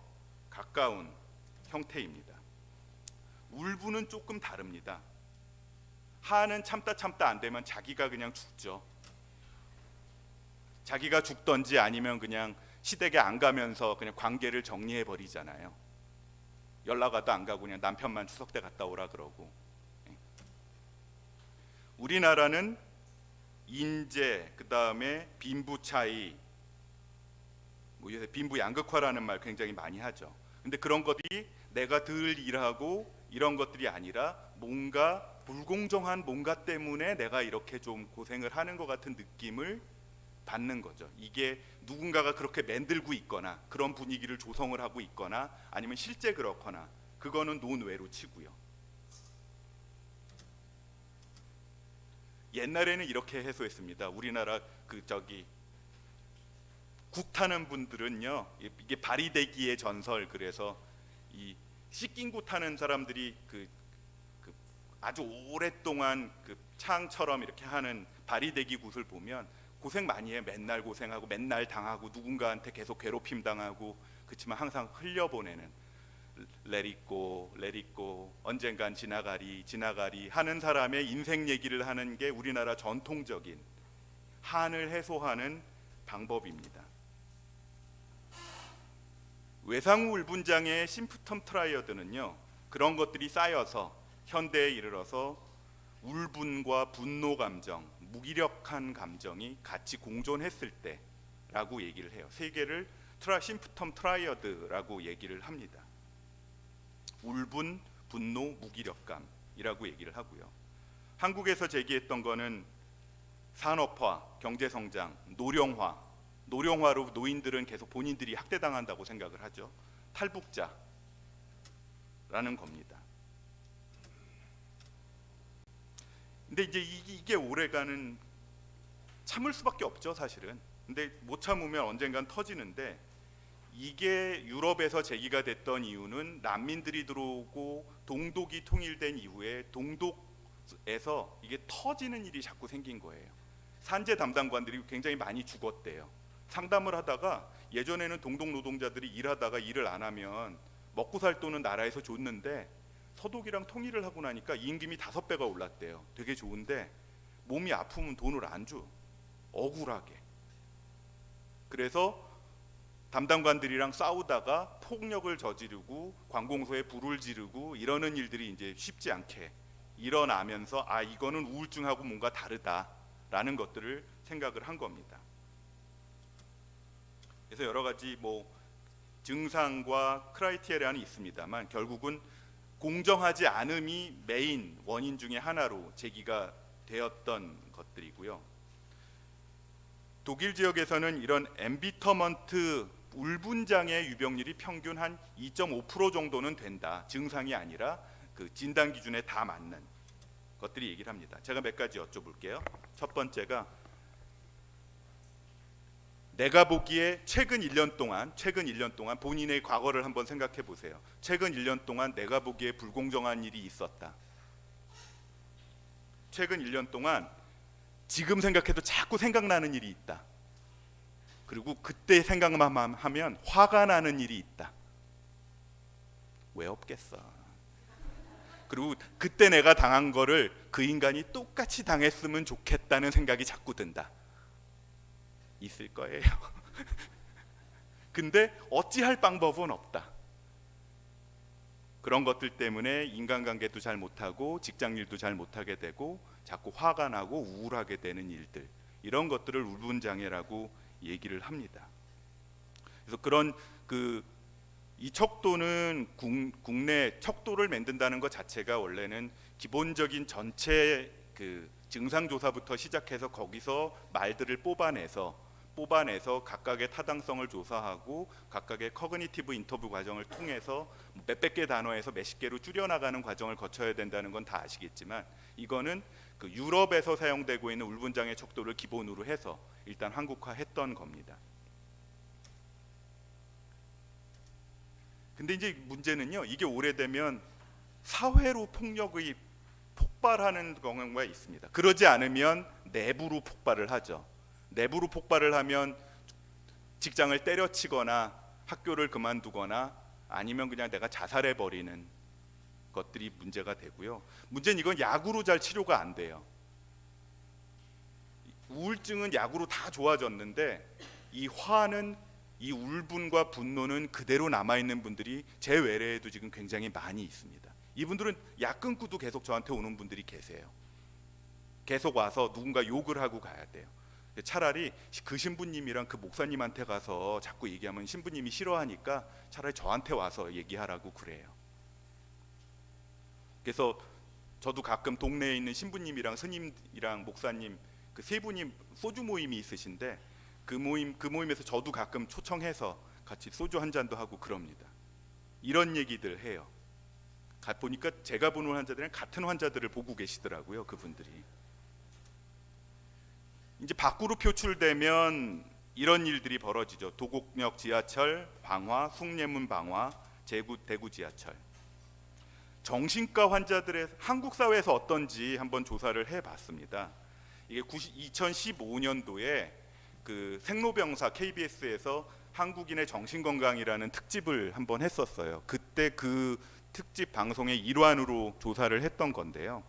가까운 형태입니다. 울분은 조금 다릅니다. 한은 참다 안 되면 자기가 그냥 죽죠. 자기가 죽던지 아니면 그냥 시댁에 안 가면서 그냥 관계를 정리해 버리잖아요. 연락 와도 안 가고 그냥 남편만 추석 때 갔다 오라 그러고. 우리나라는 인재, 그 다음에 빈부 차이, 뭐 요새 빈부 양극화라는 말 굉장히 많이 하죠. 근데 그런 것들이 내가 덜 일하고 이런 것들이 아니라 뭔가 불공정한 뭔가 때문에 내가 이렇게 좀 고생을 하는 것 같은 느낌을 받는 거죠. 이게 누군가가 그렇게 만들고 있거나 그런 분위기를 조성을 하고 있거나 아니면 실제 그렇거나, 그거는 논외로 치고요. 옛날에는 이렇게 해소했습니다. 우리나라 국 타는 분들은요, 이게 바리대기의 전설, 그래서 이 씻긴 구 타는 사람들이 아주 오랫동안 창처럼 이렇게 하는 바리대기 굿을 보면 고생 많이 해. 맨날 고생하고 맨날 당하고 누군가한테 계속 괴롭힘 당하고, 그렇지만 항상 흘려보내는, let it go, let it go, 언젠간 지나가리 하는 사람의 인생 얘기를 하는 게 우리나라 전통적인 한을 해소하는 방법입니다. 외상후 울분장애의 심프텀 트라이어드는요, 그런 것들이 쌓여서 현대에 이르러서 울분과 분노 감정, 무기력한 감정이 같이 공존했을 때라고 얘기를 해요. 세 개를 심프텀 트라이어드라고 얘기를 합니다. 울분, 분노, 무기력감이라고 얘기를 하고요. 한국에서 제기했던 거는 산업화, 경제성장, 노령화로 노인들은 계속 본인들이 학대당한다고 생각을 하죠. 탈북자라는 겁니다. 근데 이제 이게 오래가는, 참을 수밖에 없죠, 사실은. 근데 못 참으면 언젠간 터지는데, 이게 유럽에서 제기가 됐던 이유는 난민들이 들어오고 동독이 통일된 이후에 동독에서 이게 터지는 일이 자꾸 생긴 거예요. 산재 담당관들이 굉장히 많이 죽었대요. 상담을 하다가 예전에는 동독 노동자들이 일하다가 일을 안 하면 먹고 살 돈은 나라에서 줬는데 서독이랑 통일을 하고 나니까 임금이 5배가 올랐대요. 되게 좋은데 몸이 아프면 돈을 안 줘. 억울하게. 그래서 담당관들이랑 싸우다가 폭력을 저지르고 관공서에 불을 지르고 이러는 일들이 이제 쉽지 않게 일어나면서, 아, 이거는 우울증하고 뭔가 다르다라는 것들을 생각을 한 겁니다. 그래서 여러 가지 증상과 크라이테리아는 있습니다만 결국은 공정하지 않음이 메인 원인 중에 하나로 제기가 되었던 것들이고요. 독일 지역에서는 이런 엠비터먼트 울분장애 유병률이 평균 한 2.5% 정도는 된다. 증상이 아니라 그 진단 기준에 다 맞는 것들이 얘기를 합니다. 제가 몇 가지 여쭤볼게요. 첫 번째가, 내가 보기에 최근 1년 동안 본인의 과거를 한번 생각해 보세요. 최근 1년 동안 내가 보기에 불공정한 일이 있었다. 최근 1년 동안 지금 생각해도 자꾸 생각나는 일이 있다. 그리고 그때 생각만 하면 화가 나는 일이 있다. 왜 없겠어? 그리고 그때 내가 당한 거를 그 인간이 똑같이 당했으면 좋겠다는 생각이 자꾸 든다. 있을 거예요. 근데 어찌할 방법은 없다. 그런 것들 때문에 인간관계도 잘 못하고 직장일도 잘 못하게 되고 자꾸 화가 나고 우울하게 되는 일들, 이런 것들을 울분장애라고 얘기를 합니다. 그래서 그런 이 척도는 국내 척도를 만든다는 것 자체가 원래는 기본적인 전체 증상조사부터 시작해서 거기서 말들을 뽑아내서 각각의 타당성을 조사하고 각각의 커그니티브 인터뷰 과정을 통해서 몇백 개 단어에서 몇십 개로 줄여나가는 과정을 거쳐야 된다는 건 다 아시겠지만, 이거는 유럽에서 사용되고 있는 울분장애 척도를 기본으로 해서 일단 한국화했던 겁니다. 근데 이제 문제는요, 이게 오래되면 사회로 폭력이 폭발하는 경우가 있습니다. 그러지 않으면 내부로 폭발을 하죠. 내부로 폭발을 하면 직장을 때려치거나 학교를 그만두거나 아니면 그냥 내가 자살해 버리는 것들이 문제가 되고요. 문제는 이건 약으로 잘 치료가 안 돼요. 우울증은 약으로 다 좋아졌는데 이 화는, 이 울분과 분노는 그대로 남아있는 분들이 제 외래에도 지금 굉장히 많이 있습니다. 이분들은 약 끊고도 계속 저한테 오는 분들이 계세요. 계속 와서 누군가 욕을 하고 가야 돼요. 차라리 그 신부님이랑 그 목사님한테 가서 자꾸 얘기하면 신부님이 싫어하니까 차라리 저한테 와서 얘기하라고 그래요. 그래서 저도 가끔 동네에 있는 신부님이랑 스님이랑 목사님 그 세 분이 소주 모임이 있으신데 그 모임에서 저도 가끔 초청해서 같이 소주 한 잔도 하고 그럽니다. 이런 얘기들 해요. 보니까 제가 보는 환자들은 같은 환자들을 보고 계시더라고요. 그분들이 이제 밖으로 표출되면 이런 일들이 벌어지죠. 도곡역 지하철 방화, 숭례문 방화, 대구 지하철. 정신과 환자들의 한국 사회에서 어떤지 한번 조사를 해봤습니다. 이게 2015년도에 그 생로병사 KBS에서 한국인의 정신건강이라는 특집을 한번 했었어요. 그때 그 특집 방송의 일환으로 조사를 했던 건데요.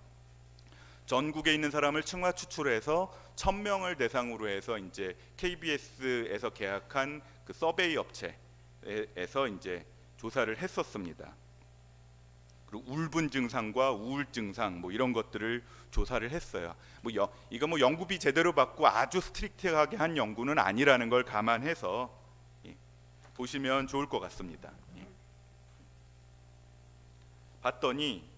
전국에 있는 사람을 층화 추출해서 1,000명을 대상으로 해서 이제 KBS에서 계약한 그 서베이 업체에서 이제 조사를 했었습니다. 그리고 울분 증상과 우울 증상 뭐 이런 것들을 조사를 했어요. 이거 뭐 연구비 제대로 받고 아주 스트릭트하게 한 연구는 아니라는 걸 감안해서 보시면 좋을 것 같습니다. 봤더니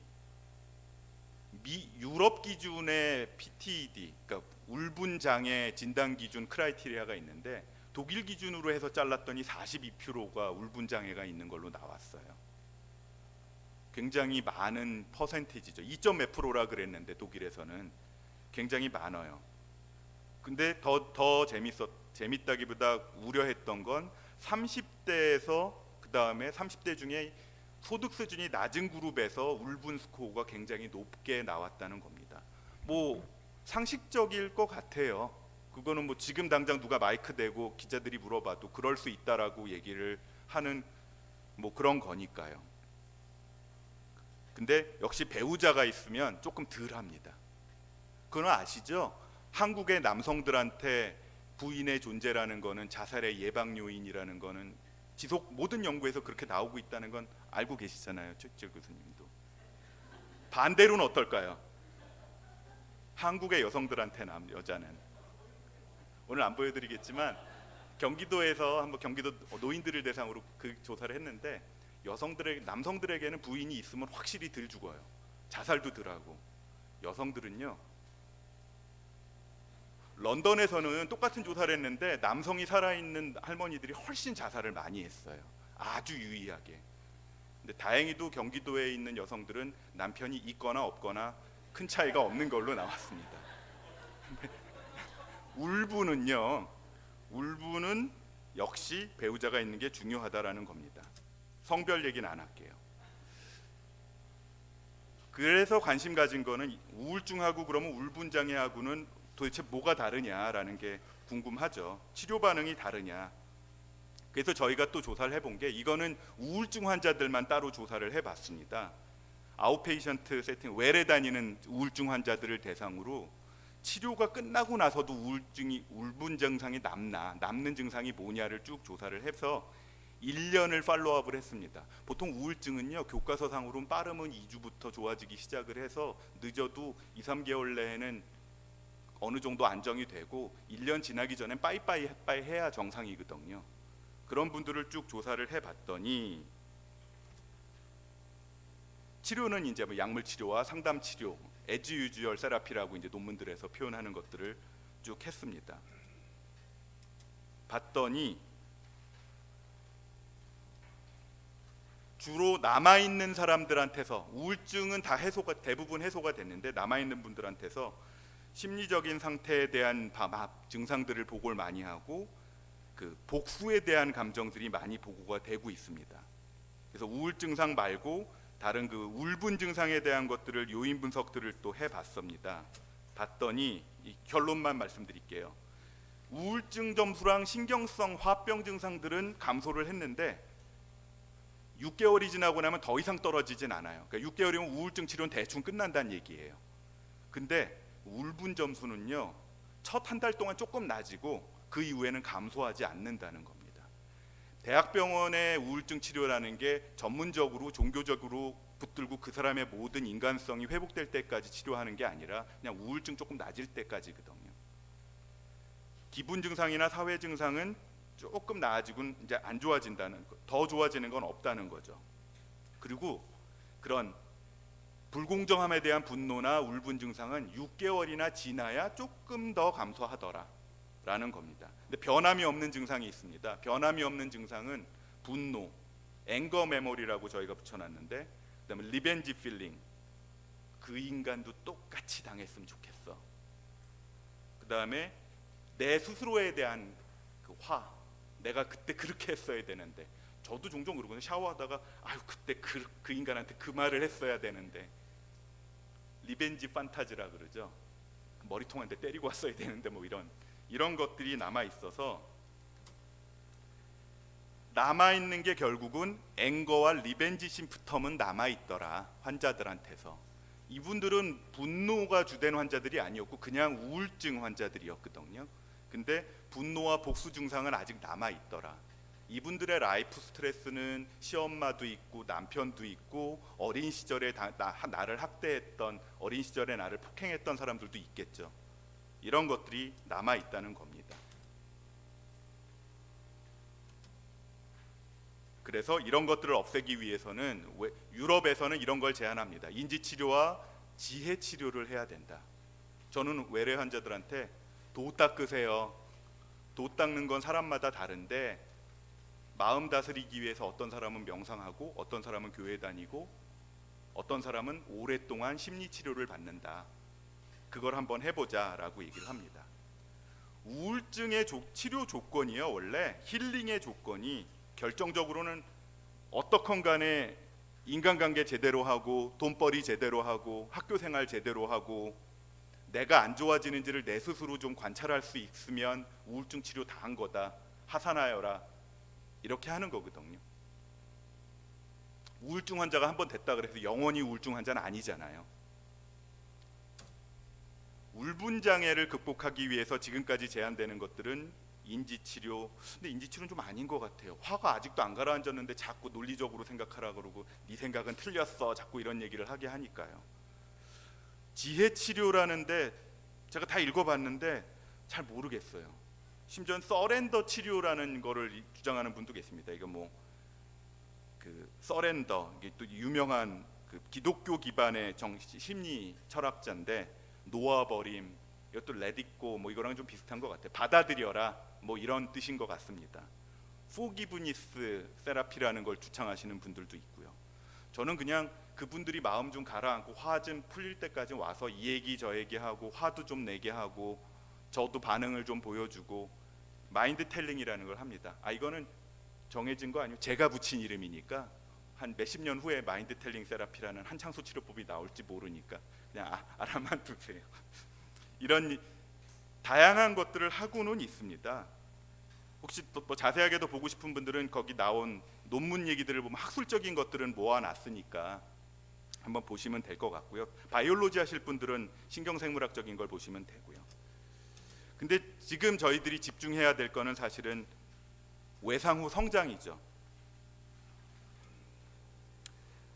유럽 기준의 PTED, 그러니까 울분 장애 진단 기준 크라이테리아가 있는데 독일 기준으로 해서 잘랐더니 42%가 울분 장애가 있는 걸로 나왔어요. 굉장히 많은 퍼센티지죠. 2.몇 프로라 그랬는데 독일에서는 굉장히 많아요. 근데 더 재밌다기보다 우려했던 건 30대에서 그 다음에 30대 중에 소득 수준이 낮은 그룹에서 울분 스코어가 굉장히 높게 나왔다는 겁니다. 뭐 상식적일 것 같아요. 그거는 뭐 지금 당장 누가 마이크 대고 기자들이 물어봐도 그럴 수 있다라고 얘기를 하는 뭐 그런 거니까요. 근데 역시 배우자가 있으면 조금 덜합니다. 그건 아시죠? 한국의 남성들한테 부인의 존재라는 거는 자살의 예방 요인이라는 거는 모든 연구에서 그렇게 나오고 있다는 건 알고 계시잖아요, 최철 교수님도. 반대로는 어떨까요? 한국의 여성들한테 여자는 오늘 안 보여드리겠지만 경기도에서 한번 경기도 노인들을 대상으로 그 조사를 했는데 남성들에게는 부인이 있으면 확실히 덜 죽어요. 자살도 덜하고. 여성들은요. 런던에서는 똑같은 조사를 했는데 남성이 살아있는 할머니들이 훨씬 자살을 많이 했어요. 아주 유의하게. 근데 다행히도 경기도에 있는 여성들은 남편이 있거나 없거나 큰 차이가 없는 걸로 나왔습니다. 울분은 역시 배우자가 있는 게 중요하다라는 겁니다. 성별 얘기는 안 할게요. 그래서 관심 가진 거는 우울증하고 그러면 울분 장애하고는 도대체 뭐가 다르냐라는 게 궁금하죠. 치료 반응이 다르냐. 그래서 저희가 또 조사를 해본 게 이거는 우울증 환자들만 따로 조사를 해봤습니다. 아웃페이션트 세팅, 외래 다니는 우울증 환자들을 대상으로 치료가 끝나고 나서도 울분 증상이 남는 증상이 뭐냐를 쭉 조사를 해서 1년을 팔로우업을 했습니다. 보통 우울증은요, 교과서상으로는 빠르면 2주부터 좋아지기 시작을 해서 늦어도 2-3개월 내에는 어느 정도 안정이 되고 1년 지나기 전엔 빠이빠이 해야 정상이거든요. 그런 분들을 쭉 조사를 해봤더니 치료는 이제 뭐 약물 치료와 상담 치료, as usual 세라피라고 이제 논문들에서 표현하는 것들을 쭉 했습니다. 봤더니 주로 남아있는 사람들한테서 우울증은 대부분 해소가 됐는데 남아있는 분들한테서 심리적인 상태에 대한 증상들을 보고를 많이 하고 그 복수에 대한 감정들이 많이 보고가 되고 있습니다. 그래서 우울 증상 말고 다른 그 울분 증상에 대한 것들을 요인 분석들을 또 해봤습니다. 봤더니 이 결론만 말씀드릴게요. 우울증 점수랑 신경성 화병 증상들은 감소를 했는데 6개월이 지나고 나면 더 이상 떨어지진 않아요. 그러니까 6개월이면 우울증 치료는 대충 끝난다는 얘기예요. 근데 울분 점수는요, 첫 한 달 동안 조금 낮아지고 그 이후에는 감소하지 않는다는 겁니다. 대학병원의 우울증 치료라는 게 전문적으로 종교적으로 붙들고 그 사람의 모든 인간성이 회복될 때까지 치료하는 게 아니라 그냥 우울증 조금 낮을 때까지거든요. 기분 증상이나 사회 증상은 조금 나아지고 이제 안 좋아진다는 거, 더 좋아지는 건 없다는 거죠. 그리고 그런 불공정함에 대한 분노나 울분 증상은 6개월이나 지나야 조금 더 감소하더라라는 겁니다. 근데 변함이 없는 증상이 있습니다. 변함이 없는 증상은 분노, 앵거 메모리라고 저희가 붙여놨는데, 그다음에 리벤지 필링, 그 인간도 똑같이 당했으면 좋겠어. 그다음에 내 스스로에 대한 그 화, 내가 그때 그렇게 했어야 되는데, 저도 종종 그러거든요. 샤워하다가 아유 그때 그 인간한테 그 말을 했어야 되는데, 리벤지 판타지라 그러죠. 머리통 한 대 때리고 왔어야 되는데 뭐 이런 것들이 남아 있어서 남아 있는 게 결국은 앵거와 리벤지 심프텀은 남아 있더라, 환자들한테서. 이분들은 분노가 주된 환자들이 아니었고 그냥 우울증 환자들이었거든요. 근데 분노와 복수 증상은 아직 남아 있더라. 이분들의 라이프 스트레스는 시엄마도 있고 남편도 있고 어린 시절에 나를 학대했던, 어린 시절에 나를 폭행했던 사람들도 있겠죠. 이런 것들이 남아 있다는 겁니다. 그래서 이런 것들을 없애기 위해서는 유럽에서는 이런 걸 제안합니다. 인지치료와 지혜치료를 해야 된다. 저는 외래 환자들한테 도 닦으세요. 도 닦는 건 사람마다 다른데 마음 다스리기 위해서 어떤 사람은 명상하고 어떤 사람은 교회 다니고 어떤 사람은 오랫동안 심리치료를 받는다. 그걸 한번 해보자라고 얘기를 합니다. 우울증의 치료 조건이요, 원래 힐링의 조건이 결정적으로는 어떻건 간에 인간관계 제대로 하고 돈벌이 제대로 하고 학교생활 제대로 하고 내가 안 좋아지는지를 내 스스로 좀 관찰할 수 있으면 우울증 치료 다 한 거다, 하산하여라, 이렇게 하는 거거든요. 우울증 환자가 한 번 됐다 그래서 영원히 우울증 환자는 아니잖아요. 울분 장애를 극복하기 위해서 지금까지 제안되는 것들은 인지치료. 근데 인지치료는 좀 아닌 것 같아요. 화가 아직도 안 가라앉았는데 자꾸 논리적으로 생각하라 그러고 네 생각은 틀렸어, 자꾸 이런 얘기를 하게 하니까요. 지혜치료라는데 제가 다 읽어봤는데 잘 모르겠어요. 심지어 서렌더 치료라는 거를 주장하는 분도 계십니다. 이거 뭐 그 서렌더, 이게 또 유명한 그 기독교 기반의 심리 철학자인데, 놓아버림, 이것도 레디고 뭐 이거랑 좀 비슷한 것 같아요. 받아들여라, 뭐 이런 뜻인 것 같습니다. 포기브니스 세라피라는 걸 주창하시는 분들도 있고요. 저는 그냥 그분들이 마음 좀 가라앉고 화 좀 풀릴 때까지 와서 이 얘기 저 얘기 하고 화도 좀 내게 하고 저도 반응을 좀 보여주고 마인드 텔링이라는 걸 합니다. 이거는 정해진 거 아니고 제가 붙인 이름이니까 한 몇십 년 후에 마인드 텔링 세라피라는 한창소 치료법이 나올지 모르니까 그냥 알아만 두세요. 이런 다양한 것들을 하고는 있습니다. 혹시 또 뭐 자세하게도 보고 싶은 분들은 거기 나온 논문 얘기들을 보면 학술적인 것들은 모아놨으니까 한번 보시면 될 것 같고요. 바이올로지 하실 분들은 신경생물학적인 걸 보시면 되고요. 근데 지금 저희들이 집중해야 될 거는 사실은 외상 후 성장이죠.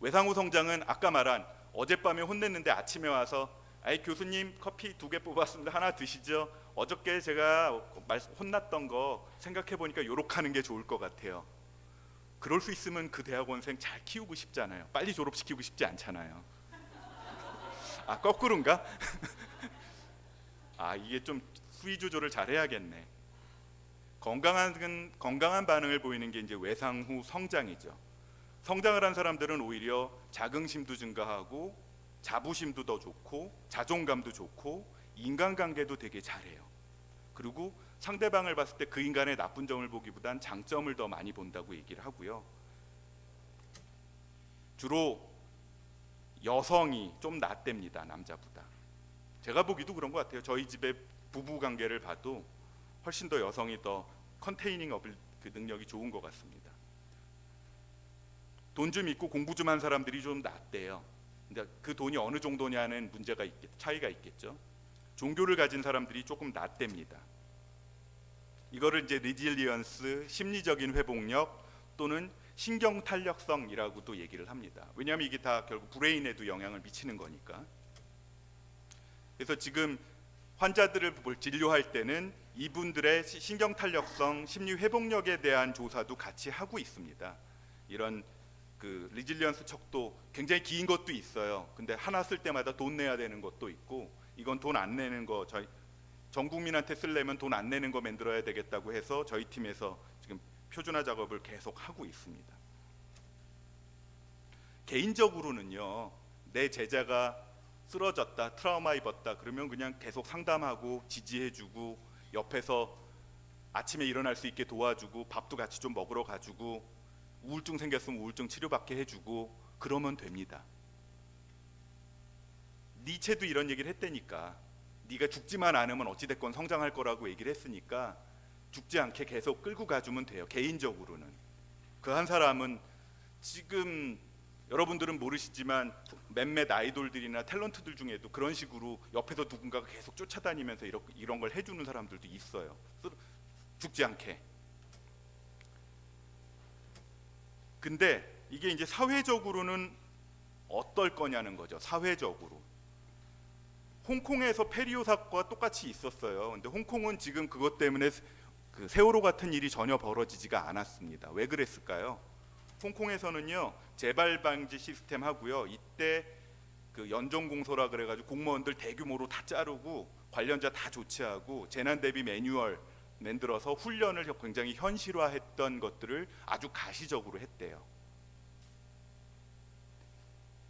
외상 후 성장은 아까 말한 어젯밤에 혼냈는데 아침에 와서 아이 교수님 커피 2개 뽑았습니다. 하나 드시죠. 어저께 제가 혼났던 거 생각해 보니까 요렇게 하는 게 좋을 것 같아요. 그럴 수 있으면 그 대학원생 잘 키우고 싶잖아요. 빨리 졸업시키고 싶지 않잖아요. 거꾸로인가? 이게 좀 수위 조절을 잘 해야겠네. 건강한 반응을 보이는 게 이제 외상 후 성장이죠. 성장을 한 사람들은 오히려 자긍심도 증가하고 자부심도 더 좋고 자존감도 좋고 인간관계도 되게 잘해요. 그리고 상대방을 봤을 때 그 인간의 나쁜 점을 보기보단 장점을 더 많이 본다고 얘기를 하고요. 주로 여성이 좀 낫답니다, 남자보다. 제가 보기도 그런 것 같아요. 저희 집의 부부 관계를 봐도 훨씬 더 여성이 더 컨테이닝 그 능력이 좋은 것 같습니다. 돈 좀 있고 공부 좀 한 사람들이 좀 낫대요. 근데 그 돈이 어느 정도냐는 문제가 차이가 있겠죠. 종교를 가진 사람들이 조금 낫답니다. 이거를 이제 리질리언스, 심리적인 회복력 또는 신경 탄력성이라고도 얘기를 합니다. 왜냐하면 이게 다 결국 브레인에도 영향을 미치는 거니까. 그래서 지금 환자들을 진료할 때는 이분들의 신경 탄력성, 심리 회복력에 대한 조사도 같이 하고 있습니다. 이런 그 리질리언스 척도 굉장히 긴 것도 있어요. 근데 하나 쓸 때마다 돈 내야 되는 것도 있고, 이건 돈 안 내는 거, 저희 전 국민한테 쓰려면 돈 안 내는 거 만들어야 되겠다고 해서 저희 팀에서 지금 표준화 작업을 계속 하고 있습니다. 개인적으로는요, 내 제자가 쓰러졌다, 트라우마 입었다 그러면 그냥 계속 상담하고 지지해주고 옆에서 아침에 일어날 수 있게 도와주고 밥도 같이 좀 먹으러 가주고 우울증 생겼으면 우울증 치료받게 해주고 그러면 됩니다. 니체도 이런 얘기를 했다니까. 네가 죽지만 않으면 어찌됐건 성장할 거라고 얘기를 했으니까 죽지 않게 계속 끌고 가주면 돼요. 개인적으로는. 그 한 사람은 지금 여러분들은 모르시지만 몇몇 아이돌들이나 탤런트들 중에도 그런 식으로 옆에서 누군가가 계속 쫓아다니면서 이런 걸 해주는 사람들도 있어요. 죽지 않게. 근데 이게 이제 사회적으로는 어떨 거냐는 거죠. 사회적으로. 홍콩에서 페리오 사건과 똑같이 있었어요. 근데 홍콩은 지금 그것 때문에 그 세월호 같은 일이 전혀 벌어지지가 않았습니다. 왜 그랬을까요? 홍콩에서는요, 재발 방지 시스템 하고요, 이때 그 연정공소라 그래가지고 공무원들 대규모로 다 자르고 관련자 다 조치하고 재난 대비 매뉴얼 만들어서 훈련을 굉장히 현실화했던 것들을 아주 가시적으로 했대요.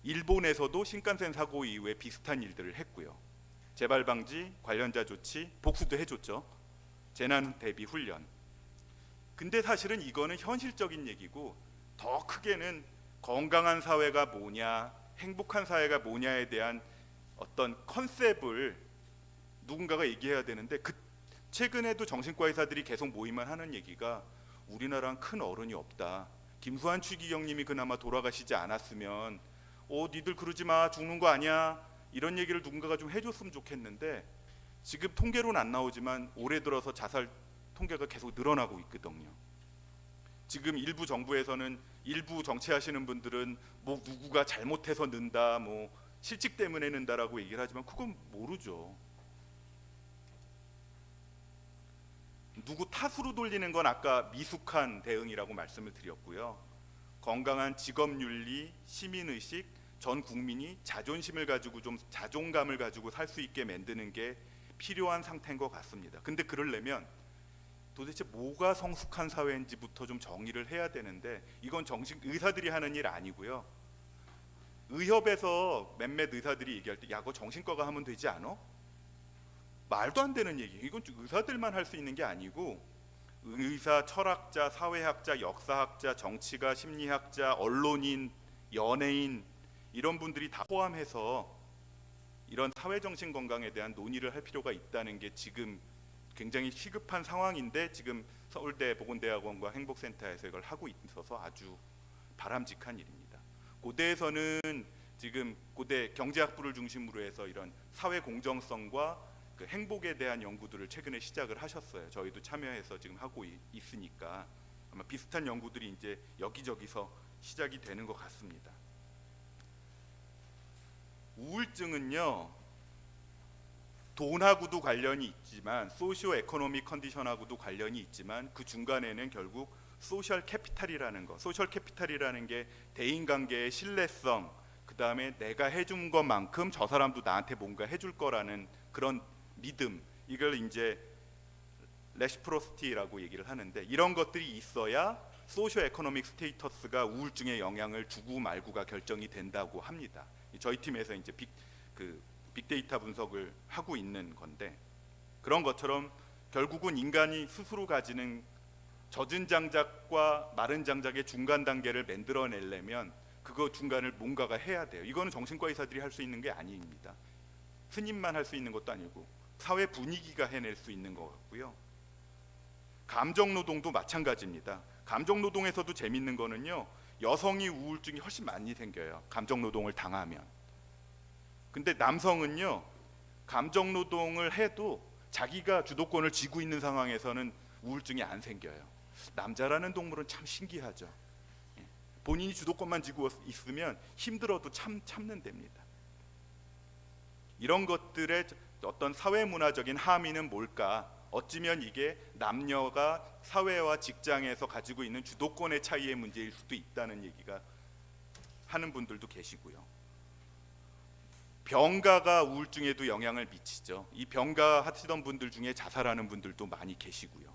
일본에서도 신칸센 사고 이후에 비슷한 일들을 했고요. 재발 방지, 관련자 조치, 복수도 해줬죠. 재난 대비 훈련. 근데 사실은 이거는 현실적인 얘기고 더 크게는 건강한 사회가 뭐냐, 행복한 사회가 뭐냐에 대한 어떤 컨셉을 누군가가 얘기해야 되는데, 최근에도 정신과 의사들이 계속 모이만 하는 얘기가 우리나라는 큰 어른이 없다. 김수환 추기경님이 그나마 돌아가시지 않았으면 니들 그러지 마, 죽는 거 아니야, 이런 얘기를 누군가가 좀 해줬으면 좋겠는데, 지금 통계로는 안 나오지만 올해 들어서 자살 통계가 계속 늘어나고 있거든요. 지금 일부 정부에서는 일부 정치하시는 분들은 뭐 누구가 잘못해서 는다, 뭐 실직 때문에 는다라고 얘기를 하지만 그건 모르죠. 누구 탓으로 돌리는 건 아까 미숙한 대응이라고 말씀을 드렸고요. 건강한 직업윤리, 시민의식, 전 국민이 자존심을 가지고 좀 자존감을 가지고 살 수 있게 만드는 게 필요한 상태인 것 같습니다. 근데 그러려면 도대체 뭐가 성숙한 사회인지부터 좀 정의를 해야 되는데, 이건 의사들이 하는 일 아니고요. 의협에서 몇몇 의사들이 얘기할 때 야, 그거 정신과가 하면 되지 않아? 말도 안 되는 얘기. 이건 의사들만 할 수 있는 게 아니고 의사, 철학자, 사회학자, 역사학자, 정치가, 심리학자, 언론인, 연예인 이런 분들이 다 포함해서 이런 사회정신 건강에 대한 논의를 할 필요가 있다는 게 지금 굉장히 시급한 상황인데, 지금 서울대 보건대학원과 행복센터에서 이걸 하고 있어서 아주 바람직한 일입니다. 고대에서는 지금 고대 경제학부를 중심으로 해서 이런 사회 공정성과 그 행복에 대한 연구들을 최근에 시작을 하셨어요. 저희도 참여해서 지금 하고 있으니까 아마 비슷한 연구들이 이제 여기저기서 시작이 되는 것 같습니다. 우울증은요, 돈하고도 관련이 있지만 소시오 에코노믹 컨디션하고도 관련이 있지만 그 중간에는 결국 소셜 캐피탈이라는 거, 소셜 캐피탈이라는 게 대인관계의 신뢰성, 그 다음에 내가 해준 것만큼 저 사람도 나한테 뭔가 해줄 거라는 그런 믿음, 이걸 이제 레시프로시티라고 얘기를 하는데, 이런 것들이 있어야 소시오 에코노믹 스테이터스가 우울증에 영향을 주고 말고가 결정이 된다고 합니다. 저희 팀에서 이제 빅데이터 분석을 하고 있는 건데, 그런 것처럼 결국은 인간이 스스로 가지는 젖은 장작과 마른 장작의 중간 단계를 만들어내려면 그거 중간을 뭔가가 해야 돼요. 이거는 정신과 의사들이 할 수 있는 게 아닙니다. 스님만 할 수 있는 것도 아니고 사회 분위기가 해낼 수 있는 것 같고요. 감정 노동도 마찬가지입니다. 감정 노동에서도 재밌는 거는요, 여성이 우울증이 훨씬 많이 생겨요. 감정 노동을 당하면. 근데 남성은요, 감정 노동을 해도 자기가 주도권을 쥐고 있는 상황에서는 우울증이 안 생겨요. 남자라는 동물은 참 신기하죠. 본인이 주도권만 쥐고 있으면 힘들어도 참는 됩니다. 이런 것들의 어떤 사회 문화적인 함의는 뭘까? 어찌면 이게 남녀가 사회와 직장에서 가지고 있는 주도권의 차이의 문제일 수도 있다는 얘기가 하는 분들도 계시고요. 병가가 우울증에도 영향을 미치죠. 이 병가 하시던 분들 중에 자살하는 분들도 많이 계시고요.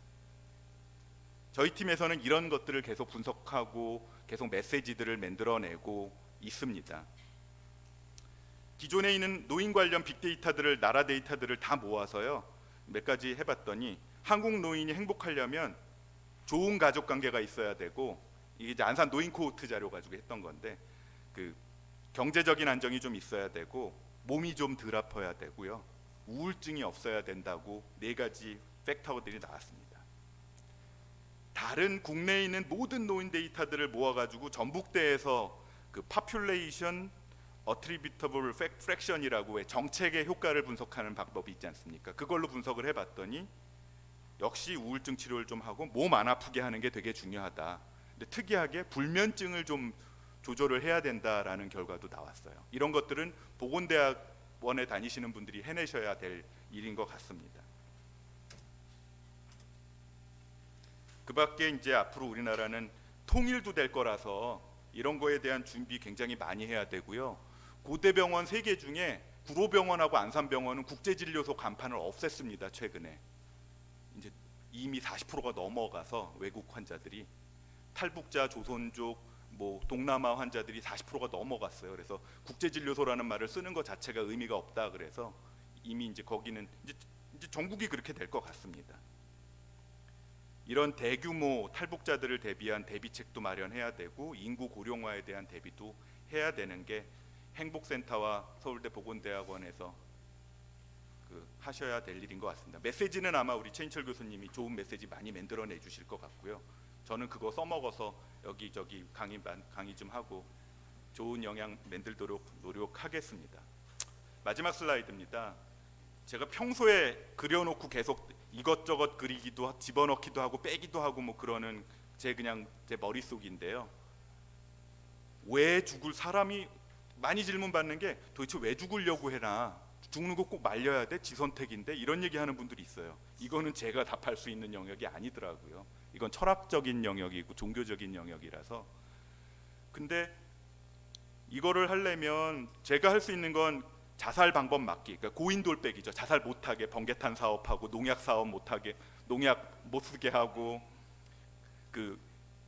저희 팀에서는 이런 것들을 계속 분석하고 계속 메시지들을 만들어내고 있습니다. 기존에 있는 노인 관련 빅데이터들을, 나라 데이터들을 다 모아서요, 몇 가지 해봤더니 한국 노인이 행복하려면 좋은 가족 관계가 있어야 되고, 이게 이제 안산 노인 코호트 자료 가지고 했던 건데, 그 경제적인 안정이 좀 있어야 되고, 몸이 좀 덜 아파야 되고요, 우울증이 없어야 된다고 4가지 팩터들이 나왔습니다. 다른 국내에 있는 모든 노인 데이터들을 모아가지고 전북대에서 그 population attributable fraction이라고 정책의 효과를 분석하는 방법이 있지 않습니까? 그걸로 분석을 해봤더니 역시 우울증 치료를 좀 하고 몸 안 아프게 하는 게 되게 중요하다. 근데 특이하게 불면증을 좀 조절을 해야 된다라는 결과도 나왔어요. 이런 것들은 보건대학원에 다니시는 분들이 해내셔야 될 일인 것 같습니다. 그 밖에 이제 앞으로 우리나라는 통일도 될 거라서 이런 거에 대한 준비 굉장히 많이 해야 되고요. 고대병원 3개 중에 구로병원하고 안산병원은 국제진료소 간판을 없앴습니다. 최근에 이제 이미 40%가 넘어가서 외국 환자들이, 탈북자, 조선족, 뭐 동남아 환자들이 40%가 넘어갔어요. 그래서 국제진료소라는 말을 쓰는 것 자체가 의미가 없다. 그래서 이미 이제 거기는 이제 전국이 그렇게 될 것 같습니다. 이런 대규모 탈북자들을 대비한 대비책도 마련해야 되고 인구 고령화에 대한 대비도 해야 되는 게 행복센터와 서울대 보건대학원에서 하셔야 될 일인 것 같습니다. 메시지는 아마 우리 최인철 교수님이 좋은 메시지 많이 만들어내 주실 것 같고요. 저는 그거 써먹어서 여기저기 강의 좀 하고 좋은 영향 만들도록 노력하겠습니다. 마지막 슬라이드입니다. 제가 평소에 그려놓고 계속 이것저것 그리기도 집어넣기도 하고 빼기도 하고 뭐 그러는 제 머릿속인데요. 왜 죽을, 사람이 많이 질문 받는 게 도대체 왜 죽으려고 해나, 죽는 거 꼭 말려야 돼? 지 선택인데? 이런 얘기하는 분들이 있어요. 이거는 제가 답할 수 있는 영역이 아니더라고요. 이건 철학적인 영역이고 종교적인 영역이라서. 근데 이거를 하려면 제가 할 수 있는 건 자살 방법 막기, 그러니까 고인돌빼기죠. 자살 못하게 번개탄 사업하고 농약 사업 못하게, 농약 못 쓰게 하고, 그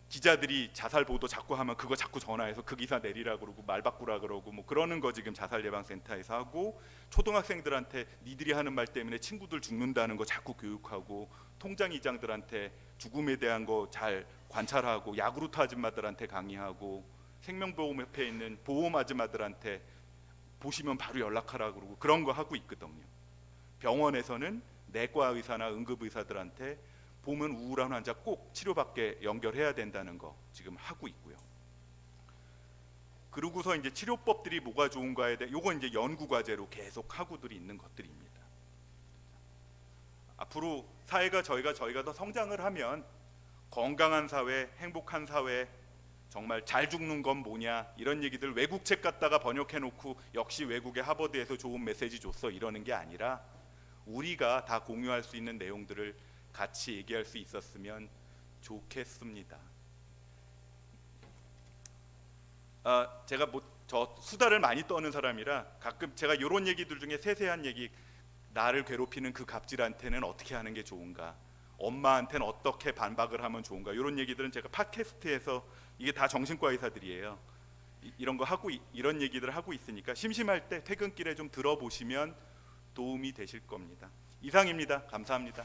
기자들이 자살 보도 자꾸 하면 그거 자꾸 전화해서 그 기사 내리라 그러고 말 바꾸라 그러고 뭐 그러는 거 지금 자살 예방센터에서 하고, 초등학생들한테 니들이 하는 말 때문에 친구들 죽는다는 거 자꾸 교육하고, 통장 이장들한테 죽음에 대한 거 잘 관찰하고, 야구르트 아줌마들한테 강의하고, 생명보험협회에 있는 보험 아줌마들한테 보시면 바로 연락하라 그러고 그런 거 하고 있거든요. 병원에서는 내과 의사나 응급 의사들한테 보면 우울한 환자 꼭 치료받게 연결해야 된다는 거 지금 하고 있고요. 그러고서 이제 치료법들이 뭐가 좋은가에 대해 요건 이제 연구 과제로 계속 하고들이 있는 것들입니다. 앞으로 사회가 저희가 더 성장을 하면 건강한 사회, 행복한 사회, 정말 잘 죽는 건 뭐냐 이런 얘기들 외국 책 갖다가 번역해 놓고 역시 외국의 하버드에서 좋은 메시지 줬어 이러는 게 아니라 우리가 다 공유할 수 있는 내용들을 같이 얘기할 수 있었으면 좋겠습니다. 제가 저 수다를 많이 떠는 사람이라 가끔 제가 이런 얘기들 중에 세세한 얘기, 나를 괴롭히는 그 갑질한테는 어떻게 하는 게 좋은가, 엄마한테는 어떻게 반박을 하면 좋은가, 이런 얘기들은 제가 팟캐스트에서, 이게 다 정신과 의사들이에요. 이런 거 하고 이런 얘기들을 하고 있으니까 심심할 때 퇴근길에 좀 들어보시면 도움이 되실 겁니다. 이상입니다. 감사합니다.